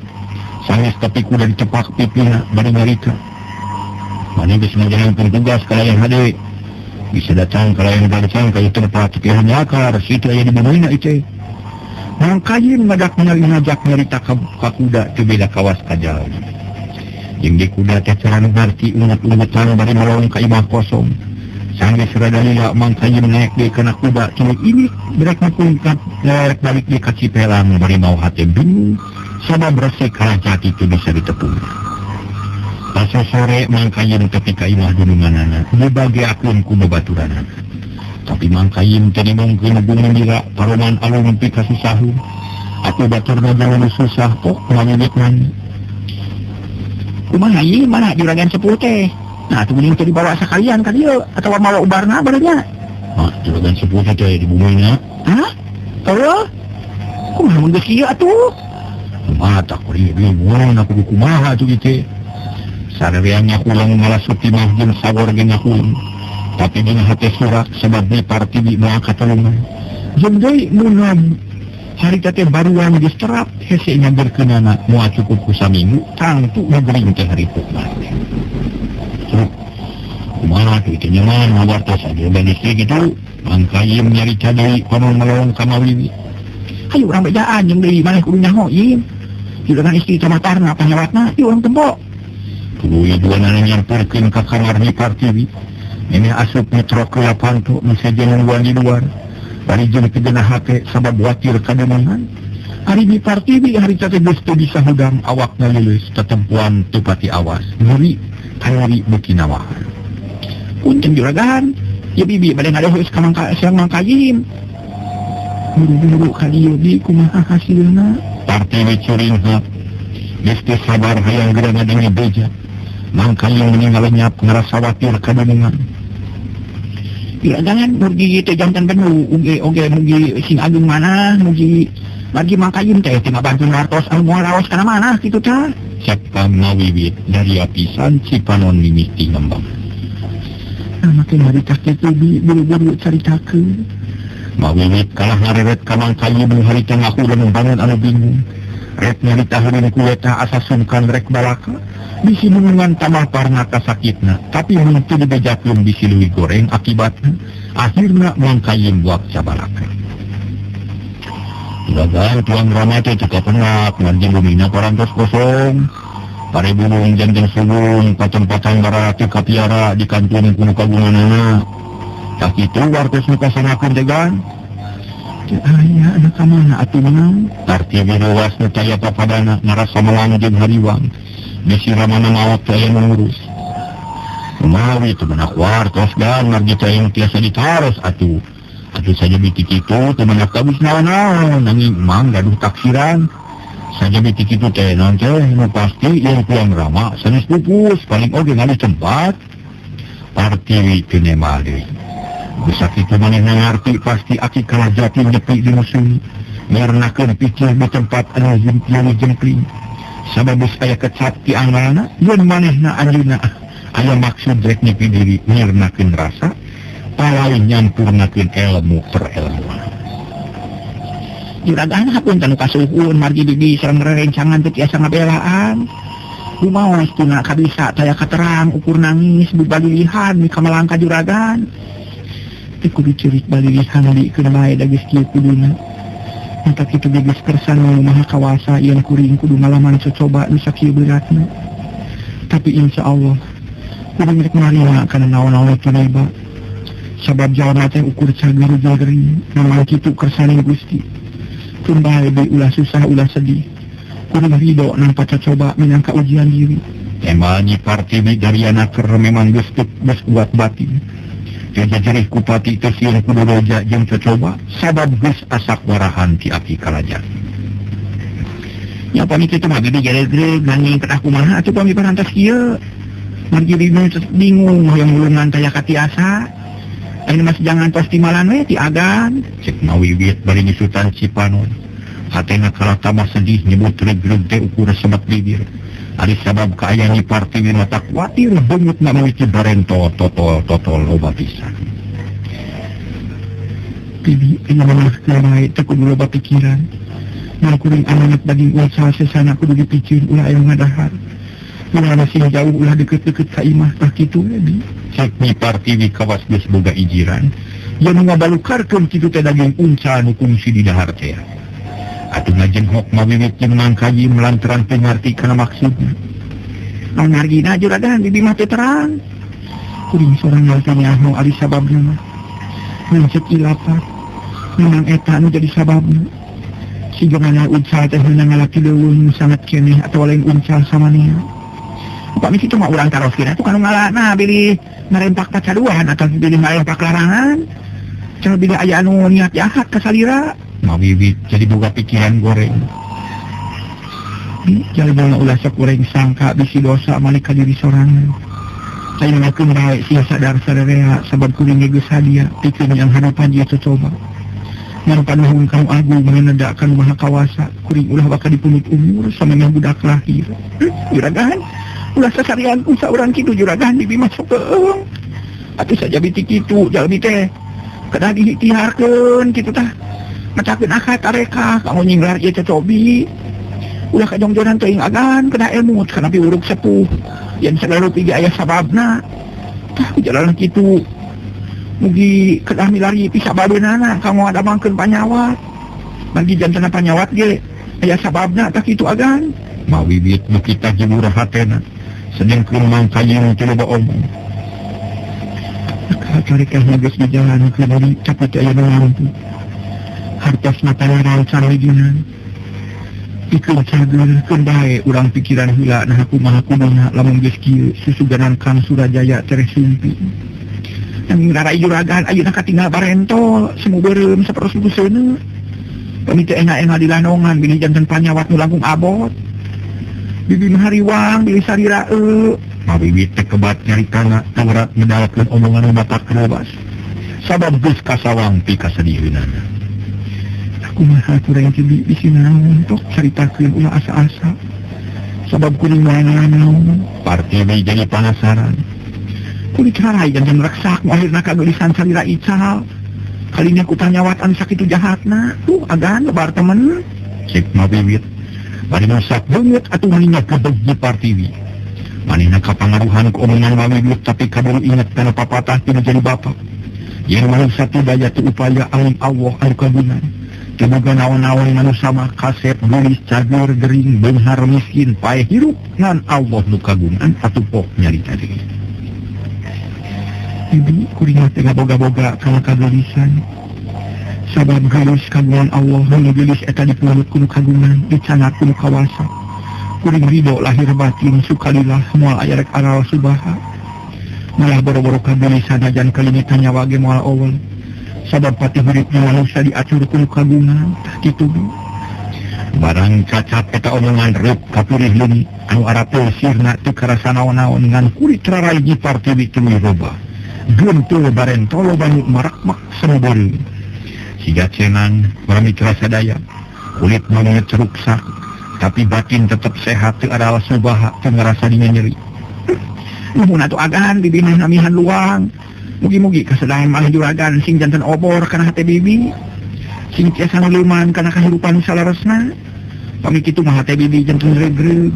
Sanggeus tapi kuda ditepak pipina bari ngarika. Mane geus ngajalankeun tugas ka layang hade. bisa datang kalau yang datang kayu tempat pikiran nyakar situ aya di bawahna itu Mang Kayim ngajak nyarita ka kuda teu beda kawas kajal jeung di kuda teh carana ngarti ungut-ungutan bari melong ka imah kosong sanggeus radalila Mang Kayim naik di kana kuda tuluy ini berak ngapungkat rek balik di ka Cipelang bari mau hate bingung sabab resik kalajat itu bisa ditepung. Pas sore Mang Kayim tepi ka imah gununganana dibageakeun ku babaturanana. Tapi Mang Kayim tadi mungkin bunga mira paruman alun nepi ka susahun. Aku baturna jalan susah kok ngawinit nani. Kumaha ieu mana juragan sepuh teh? Nah, tuh geuning teh dibawa sakalian ka dieu atawa mawa ubarna barunya. Ah, juragan sepuh teh di bumina. Hah? Teueuh? Kumaha mun geus kieu atuh? Kumaha tak kuring bingung aku kumaha atuh ieu. Sarereangnya ulang malah suti mah jeung sabor ge ngakuling. Tapi dengan hati surat sebab di parti di mau katulungan. Jadi munam hari tete baruan diserap hesenya berkenana mau cukup ku saminggu tangtu ngagering teh hari pukman. Kumaha itu nyaman ngawarta saja bandisi gitu. Mang Kayim nyari cadai konon melong kamawiwi. Ayo urang bedaan jeung deui maneh kudu nyahoin. Juragan istri tamatarna panyawatna ieu urang tembok. Tuluy dua nana nyamperkeun ka kamar di parti ini asup metro ke lapantu mensajian di luar bari jeung kegenah hate sabab watir kademangan hari di parti di hari teh geus teu bisa hudang awakna leuleus tetempuan teu pati awas ngeri hayari beuki nawahan punten juragan ya bibi bade ngadoheus ka Mang Kayim buru-buru ka dieu di kumaha hasilna parti we curing hap geus teu sabar hayang geura ngadengi beja Mang Kayim meninggal lenyap ngerasa watir kademangan. Juragan mugi teh jantan penuh oge mugi sing agung mana mugi margi Mang Kayim teh teu ngabantuan wartos anu moal raos kana mana kitu teh cek mawiwit dari apisan Cipanon mimiti ngembang make harita teh buru-buru caritakeun mawiwit kalah ngareret ka Mang Kayim harita ngaku dan bangun anu bingung rek nyarita heureun ku eta asa sungkan rek balaka bisi nunungan tambah parna kasakitna tapi mun teu dibejakeun bisi leuwih goreng akibatna akhirna Mang Kayim buak cabalaka juragan tuang rama teh cukup penak ngan bumina parantos kosong pare bulung janten sulung patempatan bararati kapiara di kantun kuno kagunganana tak kitu wartos nu kasanakeun teh gan aya anak kamana atuh menang arti biruwas nu taya papadana ngarasa melang jeung hariwang bisi ramana maot teh mengurus kumaha itu benak wartos gan margi teh tiasa ditaros atuh saja biti kitu teu benak kabus naon-naon nanging mang gaduh taksiran saja biti kitu teh naon teh nu pasti yang tuang rama sanes pupus paling oge ngali tempat parti teu nema deui bisa kitu manehna ngarti pasti aki kalajati nyepi di musim mernakeun pikir di tempat anu jempling sabab aya kecat ti anggalna yen manehna anjeunna aya maksud rek nyepi diri mernakeun rasa palain nyampurnakeun ilmu perelmuan juragan hapunten kasuhun margi di sareng rerencangan teu tiasa ngabelaan kumaha istuna kabisa taya katerang ukur nangis bubalilihan di kamalangka juragan aku dicerik balilihan di kena bae da geus kieu kuduna mata kitu geus kersan nu maha kawasa yang kuring kudu ngalaman cocoba nu sakieu beratna tapi insyaallah kudu rek marima kana naon-naon tunaiba sabab jalma teh ukur cager jagering namun kitu kersaning Gusti tun bae deui ulah susah ulah sedih kudu ridho nampa cocoba minangka ujian diri emani parti dari anak memang geus kuat batin jadi kupati tersiun kudu roja jeung cocoba sabab geus asak warahan ti aki kalajat nya pami kitu mah gede gede nanging ketah kumaha atuh pami parantos kieu margi bingung hoyong mulungan taya katiasa ayeuna mas jangan tos timalan we ti agan cek mawiwit bari nyusutan Cipanon hatena kalah tambah sedih nyebut regreg teh ukur semet bibir ari sabab kaayaan di parti wina tak kuatir benyut na mawiki barento totol loba pisan bibi ina malah kelamai tak kudu loba pikiran nang kuring amanat daging usaha sesana kudu dipicieun ulah aya ngadahar Mana sing jauh ulah deket-deket ka imah tah kitu di. Cek di Partiwi kawas geus boga ijiran. Yang ngabalukarkeun kitu teh daging unca nu kungsi di dahar teh. Atuh ngajenghok mawiwit jeung Mang Kayim lantaran teu ngarti kana maksudna. Naon ngargina juragan bibi mah teu terang. Kuring sorang ngalti nyaho ari sababna mah. Mencek ilapat. Memang eta anu jadi sababna. Sigana uncal teh heunang ngalaki leuweung sangat keneh atawa lain uncal samania. Upami kitu mah urang taroskeun atuh kanu ngalana bilih narempak pacaduan atau bilih narempak larangan. Cenah bilih aya anu niat jahat ka salira. Mawiwit jadi boga pikiran goreng. Jalma ulah sok goreng sangka bisi dosa malik ka diri sorangan. Saya ngakeun bae sia sadar sadarea sabab kuring geus hadia pikeun yang harapan dia coba. Yang panuhun kamu agung mengendakkan maha kawasa kuring ulah bakal dipunut umur sama yang budak lahir. Juragan ulah sasarian ku saurang kitu juragan bibi masuk keung. Atuh saja biti kitu jalmi teh kada dihitiharkeun kitu tah. Macakeun akad tareka kamu nyinglar ieu cocobi. Ulah kajongjonan teuing agan kena ilmu kana piuruk sepuh. Yang selalu tiga ayah sababna. Tah jalan kitu. Mugi kedah milari pisah babeunana kamu ada mangkeun panyawat. Bagi jantana panyawat ge aya sababna tah kitu agan. Mawiwit nu kita jemurah hatena. Sedengkeun Mang Kayim teu loba omong. Tarekahna geus dijalankeun ari tapi teu aya nu lampu. Hartosna pangeran sarwijinan. Ikeun cager keun bae urang pikiran heula nah kumaha kuduna lamun geus kieu susuganan Kang Surajaya tereh sumpi. Yang ngarai juragan ayeuna katinggal barentol semu beureum saperos buseuna. Pami teh enak-enak dilanongan bilih janten panyawat nu langkung abot. Bibi mah hariwang bilih sariraeu. Mawiwit teh kebat nyaritana tangrat ngedalkeun omongan nu batak rebas. Sabab geus kasawang pi kasadiheunana. Kumaha kurang jadi di sini untuk ceritakan ulah asa-asa sabab kuring naon Partiwi jadi penasaran kulit harai dan reksak akhirna kageurisan salira ical kalinya ku panyawatan sakitu jahatna agan lebar temen cek Mawiwit bari masak beungeut atuh manehna gebeg di Partiwi manehna kapangaruhan ku omongan Mawiwit tapi kaburu inget kana papatah tina jadi bapak yen manusia teu daya teu upaya alim Allah anu kagungan Kemudian naon-naon manusia mah kaset gelis cager gering beunghar miskin paeh hirup ngan Allah nu kagungan atuh nyarita deui. Ibu kuring teh boga-boga kana kagelisan. Sabab gelis kagungan Allah nu gelis eta dipuluk ku kagungan dicanat ku kawasa. Kuring ridho lahir batin sukalillah moal aya rek aral subaha. Malah boro-boro kagelisan ajan kalimitan nyawa ge moal awal. Sabab pati huripnya manusia diatur ku kagungan tah kitu barang cacat eta omongan reup kapurih leuni anu arapeu sirna teu karasa naon-naon ngan kulit rarai di Partiwi teu loba gentul barentolo banyak marakmak semubeureum siga cenang Mitra sadaya kulit mangeuit ruksak tapi batin tetap sehat teu ada subaha teu ngarasa dina nyeri nuhun atuh agan bibina namihan luang. Mugi-mugi kasedahan malah juragan sing jantan obor kana hate bibi sing tiasa nuleuman kana kahirupan salaresna pami kitu mah hate bibi jantan regreg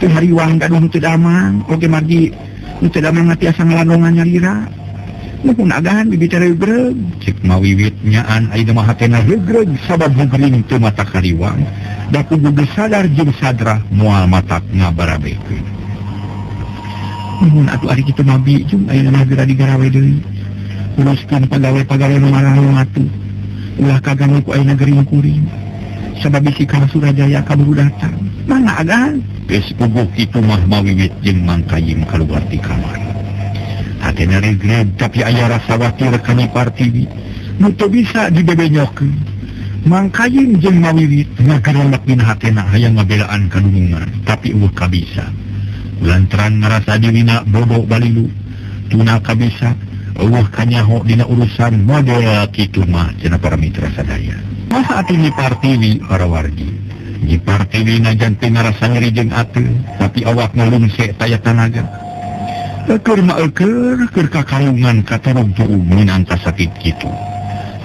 teu hariwang gaduh teu damang oge margi nu teu damang tiasa ngalandongan nyarira nuhun agan bibi teh regreg cek Mawiwit nyaan ayeuna mah hatena regreg sabab gering teu matak hariwang da kudu geus sadar jeung sadrah moal matak ngabarabekeun. Nuhun atuh ari kitu mah bi jeung ayeuna mah geura digarawe deui. Uruskeun pagawe-pagawe nu marah nu atuh. Ulah kaganggu ku ayeuna gering kuring. Sabab bisi Kang Surajaya kaburu datang. Mangga agan. Geus puguh kitu mah Mawiwit jeung Mang Kayim kaluar ti kamar. Hatena regreg tapi aya rasa watir kana Partiwi. Nu teu bisa dibebenyokeun. Mang Kayim jeung Mawiwit ngagerendak dina hatena hayang ngabelaan kadunungan tapi eueuh kabisa. Lantaran ngerasa dirina bodoh balilu tuna kabisa eueuh kanyaho dina urusan model kitu mah cenah para mitra sadaya. Masa atuh di Partiwi para wargi. Di Partiwi najan teu ngarasa nyeri jeung ateu tapi awakna lungse taya tanaga. Keur mah keur kakalungan katarog tuh minangka sakit kitu.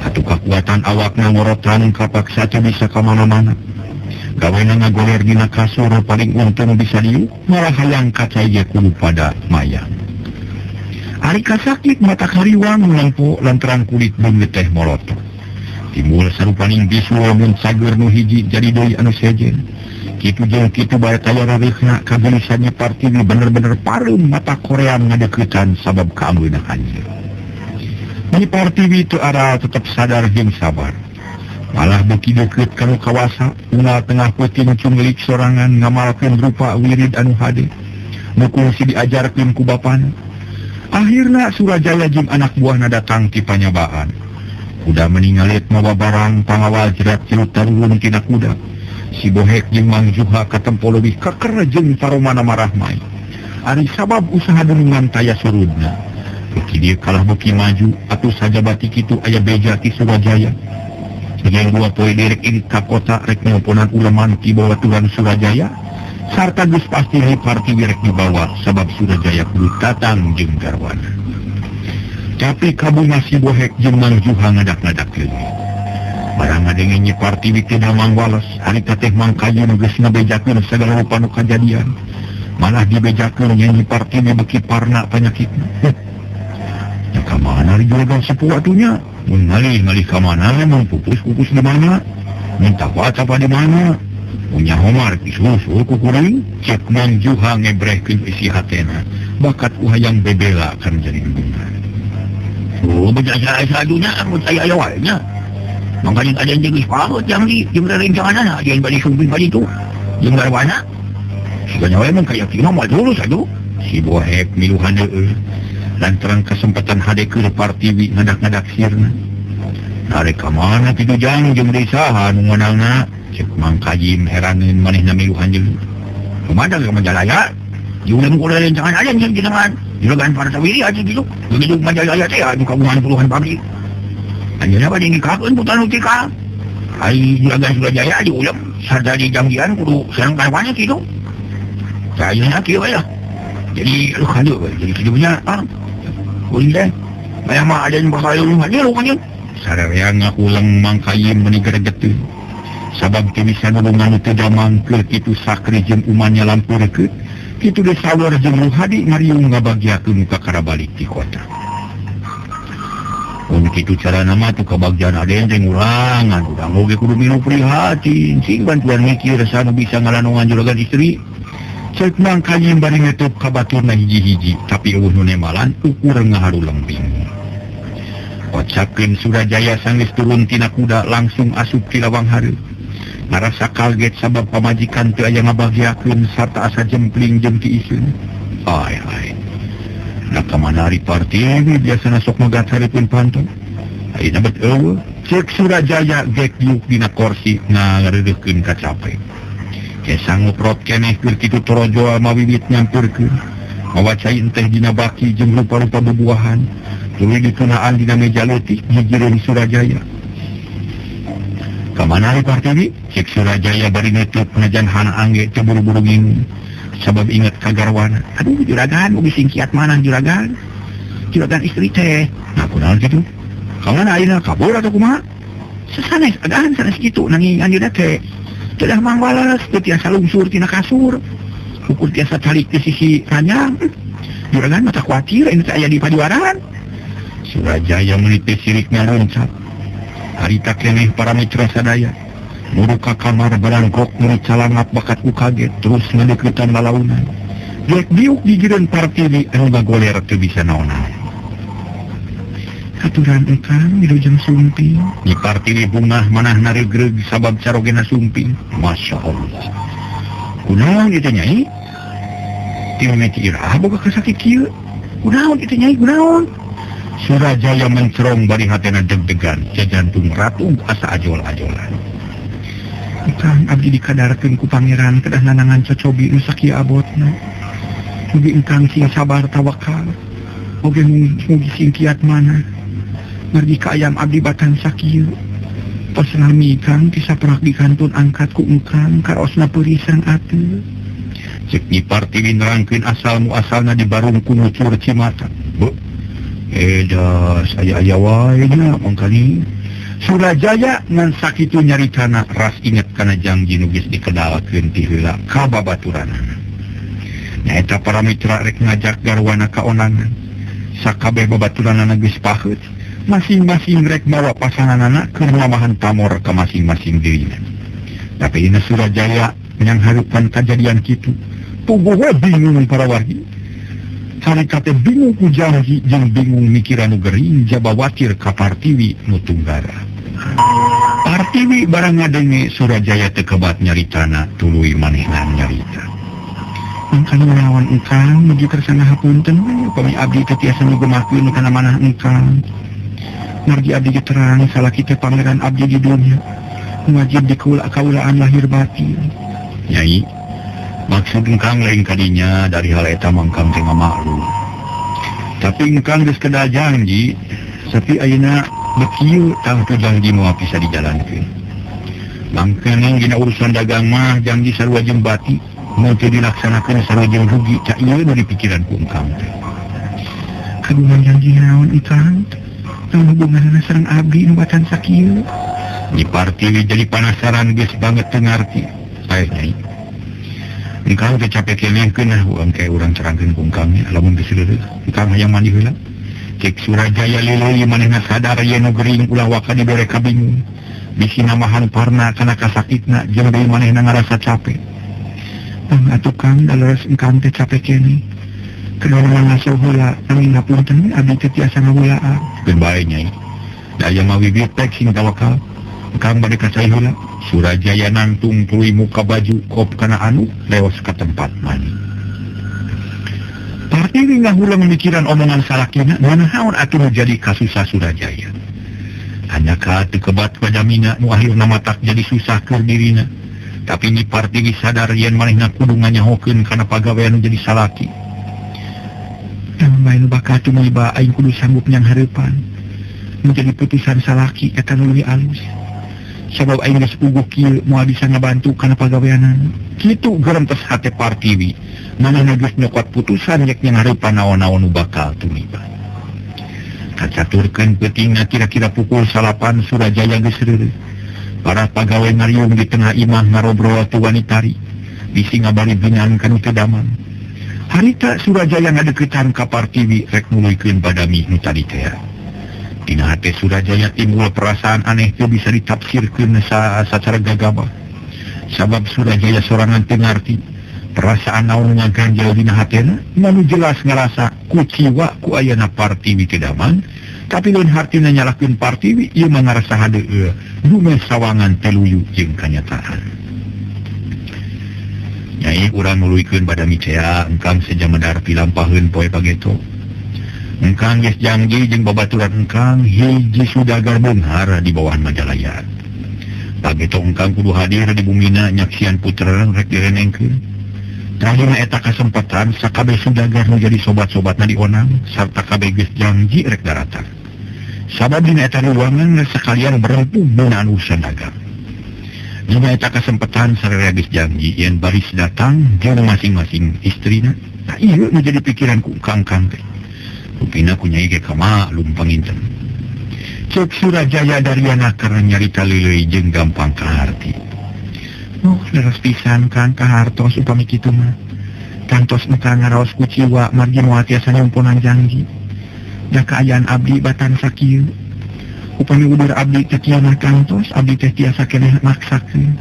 Atuh kakuatan awakna ngorotan kapaksa teu bisa ka mana-mana. Gawena ngagoler dina kasur paling untung bisa diuk, malah hayang kaca ieu kudu pada mayang. Ari kasakit mata kariwang ngempo lantaran kulit beungeut teh molotok. Timbul sarupaning bisu lamun cager nu hiji jadi deui anu sejen. Kitu jeung kitu bae taya rareuhna kageulisannya Partini bener-bener pareum mata korean ngadeuketan sabab kaambeuna anjeun. Nyi Partini teu ara tetep sadar jeung sabar. Malah beuki deukeut kana kawasa, una tengah peuting cunglik sorangan ngamalkeun rupa wirid anu hade. Nu kungsi diajarkeun ku bapana. Akhirna Surajaya jeung anak buahna datang ti panyabaan. Kuda meningalit mawa barang pangawal jerat ciut tarulun tina kuda. Si Bohek jeung Mang Juha katempo leuwih keker jeung paromana marahmai. Ari sabab usaha denungan taya surudna. Beuki dieu kalah beuki maju, atuh saja batik kitu aya beja ti Surajaya. Jeung 2 poe derek irit ka kota rek nelponan uleman ti babaturan Surajaya. Sarta geus pasti Nyi Partini rek dibawa sabab Surajaya kudu datang jeung garwana. Tapi kabunga si Bohek jeung Mang Juha ngadak-ngadak leuwih. Barang ngadenge Nyi Partini teh Mang Wales, harita teh Mang Kayun geus ngabejakeun sagala rupa nu kajadian. Malah dibejakeun Nyi Partini beuki parna panyakitna. Ya ka mana ari juragan sepuh atunya? Mun ngalih ka mana mun pupus di mana? Minta waca di mana? Punya Homar disusul ku kuring, cek Mang Juha ngebrehkeun isi hatena. Bakat uhayang bebela kan jadi hubungan. Oh, bejasa sadunya anu aya wae nya. Mangkaning ada yang geus paut yang di rencanganana yang bari sumping bari itu. Jeung garwana. Sigana wae mun kaya kieu mah lulus atuh. Si Bohek miluhan deui. Lantaran kesempatan hade keur Partini ngadak-ngadak sirna. Narek ka mana ti Dujang jeung desa anu menangna? Cek Mang Kayim heraneun manehna miluhan deui. Kumaha ka Majalaya? Jeung kula rencangan ada yang jenengan. Juragan Partawiri aja gitu. Begitu Majalaya teh anu kagungan puluhan pabrik. Anjeunna bade ngikakeun putra nu tika. Ai Juragan Surajaya di ulam sarta di janggian kudu sareng karwana kitu. Sayeuna kieu ya. Jadi lu kandeu jadi kidunya kuring teh. Aya mah ada yang bakal lu hadiah lu kan. Sareang ngakulang Mang Kayim meuni gregeteuh. Sabab teu bisa nulungan teu damangkeun kitu sakri jeung umannya lampurkeun. Kitu deui sawer jeung Ruhadi ngariung ngabagiakeun ka karabalik di kota. Kitu cara nama tuh kebagian aden teh ngurangan urang oge kudu milu prihatin sing bantuan mikir sanu bisa ngalanongan juragan istri. Cek Mang Kayim bari ngetep ka baturna hiji-hiji tapi eueuh nu nemalan ukur ngaharulang bingung. Ocapkeun Surajaya sanggeus turun tina kuda langsung asup ti lawang hareup. Ngarasa kaget sabab pamajikan teu aya ngabagiakeun sarta asa jempling jeung ti iseun. Ai. Nah kamana ari Partini biasana sok megat hareupeun pantun. Ayeuna bet eueuh, cek Surajaya gek diuk dina kursi ngareureukeun ka capek. Kesa ngoprot keneh keur kitu torojo mawiwit nyampurkeun. Mawacain teh dina baki jeung rupa-rupa bubuahan. Tuluy ditunaan dina meja leutik hiji Surajaya. Kamana ari Partini? Cek Surajaya bari nutup najan hana angge teu buru-buru ngingung. Sabab ingat kagarwana. Aduh juragan, mau singkiat mana juragan? Juragan istri teh. Nah kunaon gitu? Kamana ayeuna kabur atau kumaha? Sasanes adaan sanes kitu nanging anjeunna teh. Teu dah Mang Wales teu tiasa lungsur tina kasur. Ukur tiasa talik di sisi ranjang. Juragan mata kuatir ini teh aya di padiwaran. Surajaya meuli teh sirikna loncat. Harita keneh para mitra sadaya. Muru ka kamar barangkok muru calangap bakat ku kaget terus ngadeuketan lalaunan. Gek diuk di gireun Partini anu ngagoler teu bisa naonan. Aturan engkang wilujeng sumping. Nyi Partini bungah manahna regreg sabab carogena sumping. Masya Allah. Kunaon ieu teh Nyai? Ti mimiti irah boga kasakit kieu. Kunaon ieu teh Nyai? Kunaon? Surajaya mencerong bari hatena deg-degan, jantung ratug asa ajol-ajolan. Engkang abdi dikadarkeun ku pangeran kedah nanangan cocobi nu sakieu abotna. Mugi engkang sing sabar tawakal. Oge mugi sing kiat mana. Margi ka ayam abdi batan sakieu. Pasenami kang tisaprak dikantun angkat ku engkang karosna peurisan ateu. Cek Nyi Partini nerangkeun asal muasalna di barung ku nucur Cimata. Eda saya aya wae nya mangkali. Surajaya ngan sakitu nyaritana ras inget kana janji nu geus dikedalkeun ti heula ka babaturanana. Nyaeta para mitra rek ngajak garwana ka onangan. Sakabeh babaturanana geus paheut, masing-masing rek mawa pasanganana keur ngamahan pamor ka masing-masing dirina. Tapi dina Surajaya yang harupan kejadian kitu, puguh bingung para wargi. Sarika teh bingung ku janji jeung bingung mikiran nu gering jabawatir ka Partiwi nu Tunggara. Partiwi barang ngadenge Surajaya teu kebat nyaritana tuluy manehna nyarita. Mangkana lawan engkang mugi kersana hapunten upami abdi teh tiasa ngugemakeun kana manah engkang. Margi abdi terang salaki teh pangeran abdi di dunia. Wajib dikaulaan lahir batin. Nyai, maksud engkang lain kadinya dari hal eta mangkang teh ngamaklum. Tapi engkang geus kedah janji, sapi ayeuna bekieu tangtu janji moal bisa dijalankeun. Mangkana dina urusan dagang mah janji sarua jeung bati, mun teu dilaksanakeun sarua jeung rugi, cak ieu nu dipikiran ku engkang teh. Kaduman janji naon ikang? Tang hubunganna sareng abdi nu batan sakieu. Di Partiwi jadi penasaran geus banget teu ngarti. Sae Nyai. Engkang teh capek kelengkeun urang kae urang terangkeun ku engkang nya lamun geus leureuk. Engkang hayang mandi heula. Cek Surajaya leuleui manehna sadar yen nu gering ulah waka dibere kabingung. Bisi namahan parna kana kasakitna jeung deui manehna ngarasa capek. Tang atuh Kang daleres engkang teh capek keneh. Kedua ngasuh heula nanging ngapunten abdi teh tiasa ngawulaan. Geun bae Nyai. Daya mawibit tek sing tawakal. Kang bade kacai heula, Surajaya nangtung tuluy muka baju kop kana anu leos ka tempat mani. Partiwi ngahulang mikiran omongan salakina, naon atuh jadi kasusah Surajaya. Hanya ka teu kebat padamina nu akhirna matak jadi susah keur dirina. Tapi Nyi Partiwi sadar yen manehna kudu nganyahokeun kana pagawean jadi salaki. Namun bae nu bakal tumuiba aing kudu sanggup nyang hareupan. Menjadi putusan salaki eta nu leuwih alus. Sabab aing geus puguh kieu moal bisa ngabantu kana pagaweanan. Kitu gerentos hate Partiwi. Manehna geus nyokot putusan yak nyang hareupan naon-naon nu bakal tumiba. Kacaturkeun peutingna kira-kira pukul 8 Surajaya geus reureuh. Para pagawe ngariung di tengah imah ngarobrol tu wanitari. Bisi ngabari bingan kanu teu damang. Harita Surajaya ngadeuketan ka Partiwi rek nuluykeun badami nu tadi teh. Dina hate Surajaya timbul perasaan aneh teu bisa ditafsirkeun sacara gagabah. Sabab Surajaya sorangan teu ngarti perasaan naon ngaganjel dina hatena, manu jelas ngarasa kuciwa ku ayana Partiwi teu damang, tapi lain hartina nyalahkeun Partiwi ieu mah ngarasa hadeueuh, dume sawangan teluyu jeung kanyataan. Nyai urang nuluykeun badami tea engkang sajamedar pilampaheun poe pageto. Engkang geus janji jeung babaturan engkang hiji sudagar beunghar di bawah Majalaya. Pageto engkang kudu hadir di bumina nyaksian putereun rek direnengkeun. Tahina eta kasempatan sakabeh sudagar nu jadi sobat-sobatna di Onang sarta kabeh geus janji rek daratan. Sabab dina eta ruangan sakalian berempuh meunaan urusan dagang. Dina eta kasempatan sararea geus janji yen baris datang jeung masing-masing istrina. Tah ieu nu jadi pikiran ku engkang teh. Rupina ku Nyai ge kamaklum panginten. Cek Surajaya dariana karena nyarita leuleui jeung gampang kaharti. Leres pisan Kang kahartos upami kitu mah. Kantos engkang ngaraos ku ciwa margi moal tiasa nyumpunan janji. Da kaayaan abdi batan sakieu. Upami udur abdi teh kieu mah kantos abdi teh tiasa keneh maksakeun.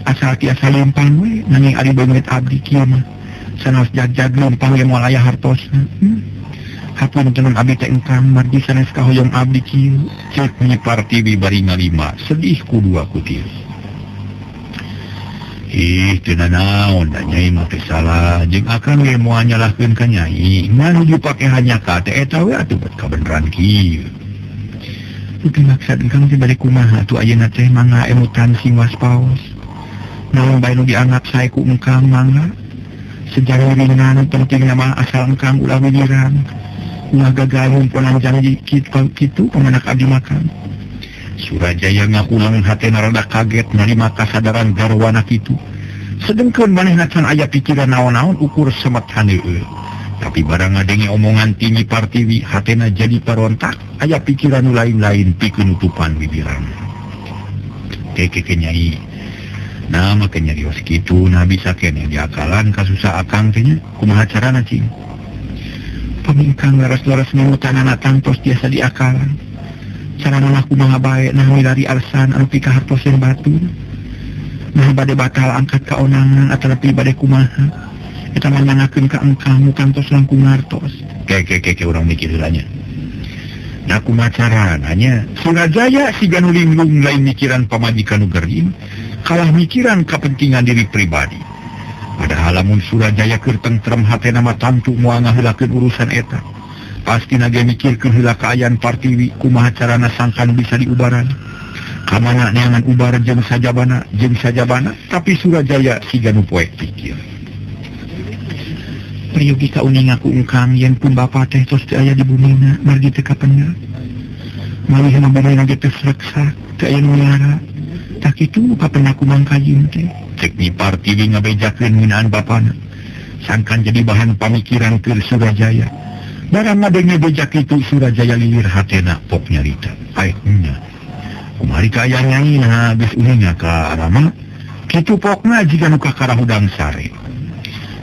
Asal tiasa lempang we nanging ari beungeut abdi kieu mah. Sanaos jag-jag lempang ge moal aya hartosna. Hapun tenan abdi teh engkang margi sanes kahoyong abdi kieu. Cek Nyi Partiwi bari ngalima sedih ku dua kutir. Teu nanaon da Nyai mah teh salah jeung akan we moal nyalahkeun ka Nyai. Ngan dipake hanya ka teh eta we atuh bet kabeneran kieu. Itu maksud engkang teh bari kumaha atuh ayeuna teh mangga emutan sing waspaos. Naon bae nu dianggap sae ku engkang mangga. Sejarah ringan pentingna mah asal engkang ulah widiran. Ulah gagal ngumpunan janji kitu pamanak abdi makan. Surajaya ngakulang hatena rada kaget narima kasadaran garwana kitu. Sedengkeun manehna can aya pikiran naon-naon ukur semet haneueuh. Tapi barang ngadenge omongan tinggi Partiwi hatena jadi parontak, aya pikiran nu lain-lain pikeun nutupan bibiran. Keke nyai. Nah make nyarios kitu nah bisa kene diakalan kasusah akang teh nya. Kumaha carana cing? Pamingkang laras-laras ngemutanana tangtos biasa diakalan. Carana mah kumaha bae nah milari alasan anu pika hartos yang batur. Nah bade batal angkat kaonangan atau lebih bade kumaha. Kita menganakeun ka engkang kantos langkung ngartos. Keke urang mikir heulanya. Nah kumaha carana nya? Surajaya siga nu linglung lain mikiran pamajikan nu gering, kalah mikiran kepentingan diri pribadi. Padahal lamun Surajaya keur tentrem hatena mah tantu moal ngaheulakeun urusan eta. Pasti nage mikirkeun heula kaayaan Partiwi kumaha carana sangkan bisa diubaran. Kamana neangan ubar jeung sajabana, tapi Surajaya siga nu poek pikir. Priyogi kauning aku engkang yen pun bapa teh tos teu aya di bumina margi teu kapendak. Malih mabaraina ge teu sreksak, teu aya nu miara. Tak kitu kapendak kumang kayun teh. Cek ni Partiwi ngabejakeun ngeunaan bapana. Sangkan jadi bahan pamikiran keur Surajaya. Barang ngadenge bejak itu Surajaya lilir hatena pok nyarita. Nya. Kumari ka aya nyai nah geus uninga ka Rama. Kitu pokna jiga nu ka karahudang sare.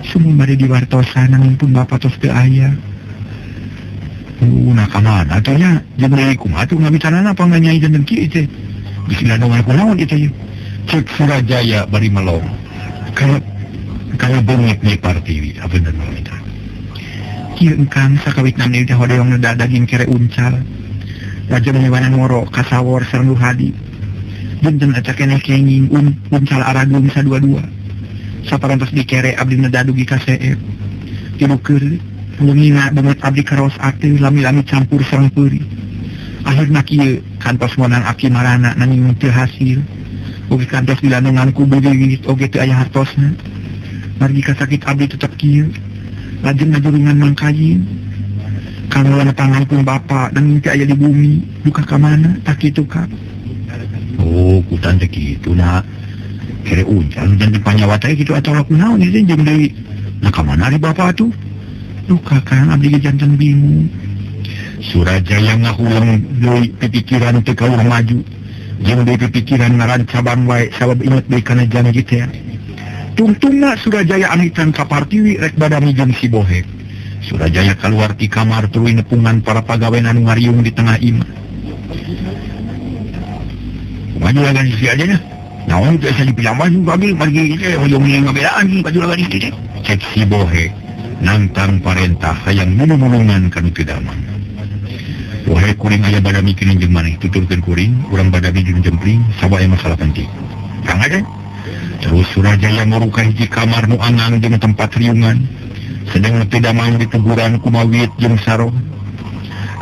Sumi bade diwartosan nanging pun bapa tos teu aya. Nah kamana atuh nya? Jeung deui kumaha atuh ngabicarana apa nyai janten kieu teh? Geus diladongan kunaon ieu teh? Cek Surajaya bari melong. Kalau bengit ni Partiwi, bener bener. Kieu engkang sakawitna deui teh hodeong da daging kere uncal. Lajeng mewana ngoro kasawor sareng Hadi. Janten eta keneh kenging uncal aragung sadua-dua. Saparantos dikere abdi nadadugi ka CF. Tilu keur leungina banget abdi karos ate lami-lami campur sareng peuri. Akhirna kieu kantos monang aki marana nanging teu hasil. Ugi kantos dilandungan ku beuleungit oge teu aya hartosna. Margi kasakit abdi tetep kieu. Lajeng ngajuringan mangkayin. Kangeuleuna tangan pun bapa nanging teu aya di bumi. Duka ka mana? Tak kitu ka. Oh, kutan teh kitu na. Kere uncal dan dipanyawa teh kitu atuh kunaon ieu jeung deui. Nah ka mana ari bapa atuh? Duka kang abdi ge janten bingung. Surajaya ngahuleng deui pikiran teu kaulah maju. Jeung deui pikiran ngaran cabang wae sabab inget deui kana janji teh. Tungtungna Surajaya anitan ka Partiwi rek badami jeung si Bohek. Surajaya keluar ti kamar tuluy nepungan para pagawean anu ngariung di tengah imah. Maju lagan si aja nya. Naon teh asa dipilambah juga bil margi teh hoyong ngabedaan baju lagan ieu teh. Cek si Bohek nantang parentah hayang mulung-mulungan kana teu damang. Bohek kuring aya badami keuning jeung maneh tuturkeun kuring urang badami jeung jempling sabae masalah penting. Kang aja. Terus Surajaya nguruka hiji kamar nu angang jeung tempat riungan. Sedang teu damang diteguran ku Mawit jeung Saroh.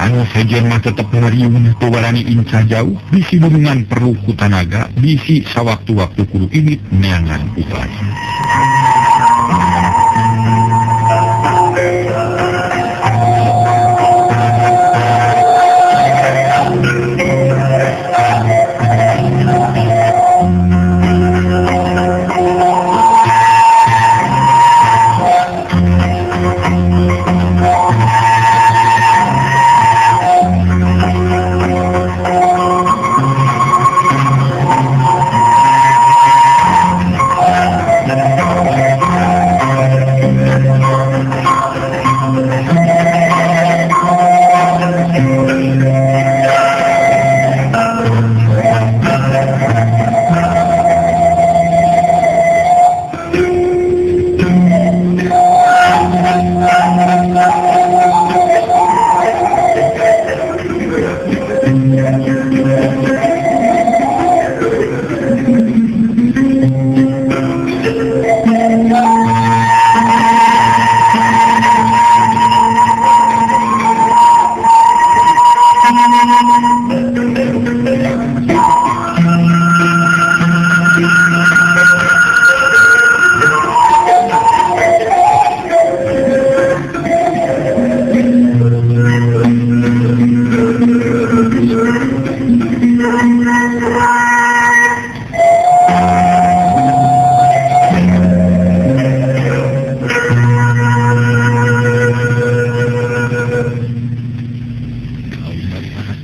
Anu sajen mah tetep ngariung teu warani incah jauh, bisi bulungan perlu ku tanaga, bisi sawaktu-waktu kudu init neangan upaya.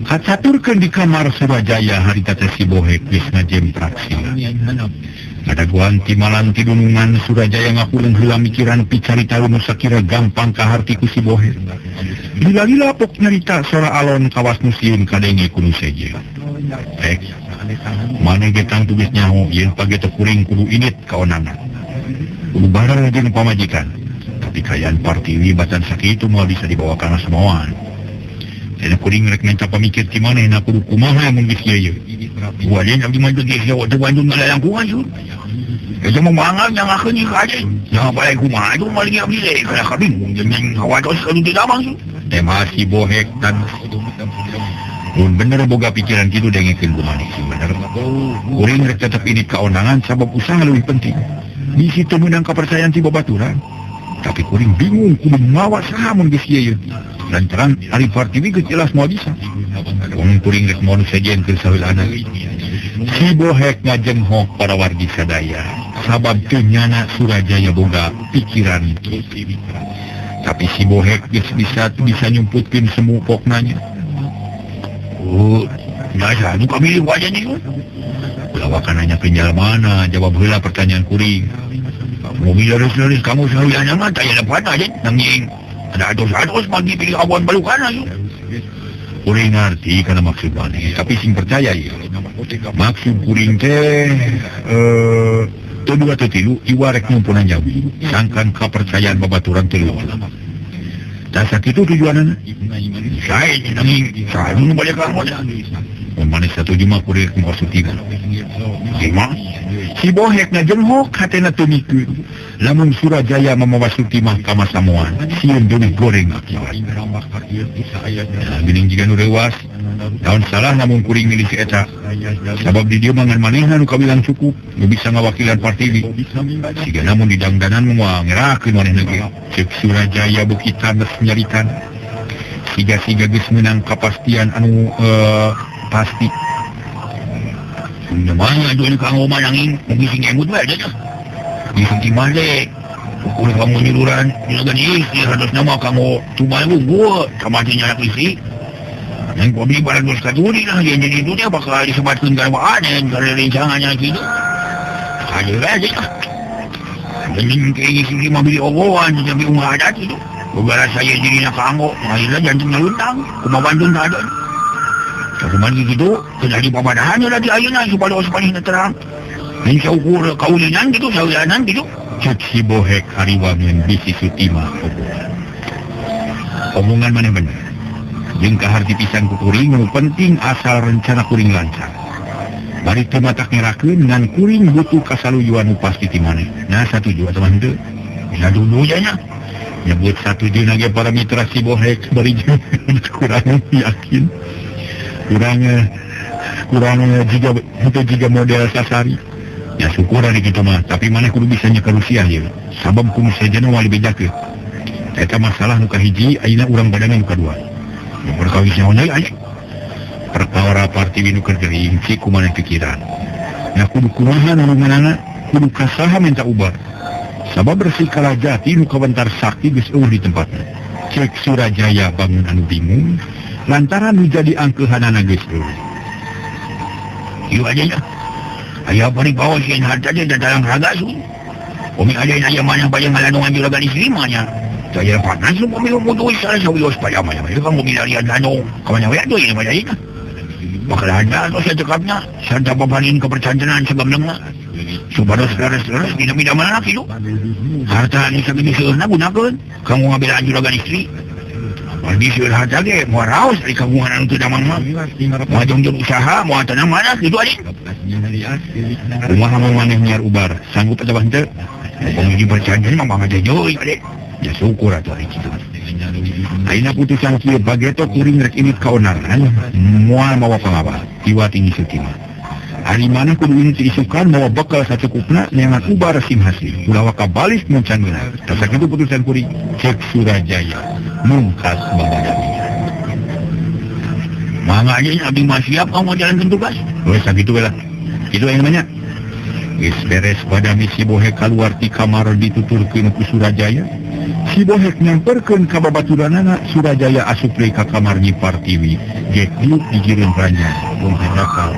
Hacaturkeun di kamar Surajaya harita teh si Bohek geus ngajemprak sila. Ada guanti malam ti dunungan Surajaya ngakuleung heula mikiran picarita nu sakira gampang kaharti ku si Bohek. Lila-lila pok nyarita sora alon kawas nu sieun kadenge ku nu seje. Mane getang tugas nyaho yen page teu kuring kudu init kaonana. Kudu bareng jeung pamajikan. Tapi kayaan Partiwi batan sakitu moal bisa dibawa kana semoan. Dina kuring rek minta pamikir ti manehna kudu kumaha mun geus ieu. Buadeun abdi mah geus jawa teu Bandung ngalalang kumaha sun. Eta mah mangal nyangakeun ieu kaje. Nya bae kumaha itu mali abdi le kana kabingung jeung hawados kudu didamang sun. Teh masih Bohek dan mun bener boga pikiran kitu dengekeun kumaha sih bener. Kuring rek tetep ini kaonangan sabab usaha leuwih penting. Bisi teu meunang kapercayaan ti babaturan. Tapi kuring bingung kudu mawa saha mun geus ieu. Lantaran ari Partiwi geus jelas moal bisa. Wong kuring rek moal sejen keur saheulana. Si Bohek ngajenghok para wargi sadaya sabab teu nyana Surajaya boga pikiran kitu. Tapi si Bohek geus bisa nyumputkeun semu poknanya. Nasa nu kami wajah ni. Lawakan nanya penjalmana jawab heula pertanyaan kuring. Mobil terus kamu saheulana mah taya dapat aja nanging ada atos bagi pilih awan balukan aja. Kuring ngarti kana maksud maneh tapi sing percaya ieu. Maksud kuring teh teu dua teu tilu iwarek nyumpunan jawi. Sangkan kapercayaan babaturan teu luar. Da sakitu tujuanana. Sae nanging sae nu balik ka modal. Manis satu juma kurir maksud tiga. Lima. Si Bohek ngajenghok hatena teu mikeun. Lamun Surajaya mamawa Sutimah ka Masamoan, sieun deui goreng akibat. Geuning jiga nu rewas, daun salah namun kuring milih si eta. Sabab di dieu mangan manehna nu kabilang cukup, nu bisa ngawakilan Partiwi. Siga namun di dangdanan moal ngerakeun manehna ge. Cek Surajaya bekitan geus nyaritan. Siga-siga geus meunang kapastian anu pasti. Namanya doon kang umanangin, magising emot ba dyan? Isang timale, kung kamu niluran, nilagan isi, halos nama kamu tumayo gua, kamati niya nak isi. Yang kau beli barang dos katuri lah, yang jadi itu dia bakal disebatkan karwaan, karena rencangan niya gitu. Kaya aja lah. Dan kayak isi lima beli ogoan, tapi umahadat itu. Begala saya jadi nakanggo, mahirlah jantung nalutang, kumabandun na doon. Sa kumani gitu, kaya di pabadahan nyo na di ayon na, supaya sa panin na terang. Ngayon sa ukur kaulinan gitu, sa ulanan gitu. Cek si Bohek hariwangan bisi Sutimah omongan mana bener. Jeung kaharti pisan ku kuring, penting asal rencana kuring lancar. Bari teu matak ngerakeun ngan kuring butuh kasaluyuan pasti ti maneh. Nah satuju teman teu. Bisa dulu ya nya. Nyebut satuju nage para mitra si Bohek bari kurang yakin. kurang jika model sasari ya syukur dari gitu mah tapi mana kudu bisanya ke Rusia ya sabab kumu saja wali bejake eta masalah nuka hiji ayeuna urang badangan nuka dua berkawisnya onai aja perkara Partiwi nu keur geuring ci kumaha pikiran nah kudu kumaha nulunganana kudu kasaha minta ubar sabab bersih kala jati nu kabentar sakti geus eueuh di tempatna cek Surajaya bangun anu bingung lantaran menjadi angkehanana geus eueuh. Ieu aja nya. Aya bari bawa sieun harta dia dalam raga sun. Umi aya aya mana bayang ngalandungan juragan istri mah nya. Saya panas lu pemilu mutu salah sawios paya mah. Ieu kan mobil larian dano. Kamana we atuh ieu mah ieu. Bakal ada atuh secekapnya. Sarta papanin kepercantenan segamdengna. Supados leres-leres bina-bina mana kitu. Harta anu sabini seueurna gunakeun kanggo ngabelaan juragan istri. Di seueur harta ge moal raos dari kagungan anu teu damang mah. Moal jongjong usaha, moal tanam mana kitu anjing. Kumaha mah maneh nyiar ubar, sanggup eta henteu? Pokona di perjanjian mah mangga deui ade. Ya syukur atuh ari kitu. Ayeuna putusan kieu bageto kuring rek init kaonaran, moal mawa pangabar, tiwa tinggi Sutimah. Hari mana kudu ini diisukan mawa bekal sacukupna neangan ubar sim hasil. Ulah kabalis mun can beunang. Tah sakitu putusan kuring cek Surajaya. Mungkas Banggadami. Mangga aja abdi mah siap kamu jalankan tugas. Wes sakitu we lah. Kitu aya namanya. Geus beres pada misi Bohek kaluar ti kamar dituturkeun ku Surajaya. Si Bohek nyamperkeun ka babaturanana Surajaya asup deui ka kamar Nyi Partiwi. Get diuk digireun ranya. Bung Hendaka.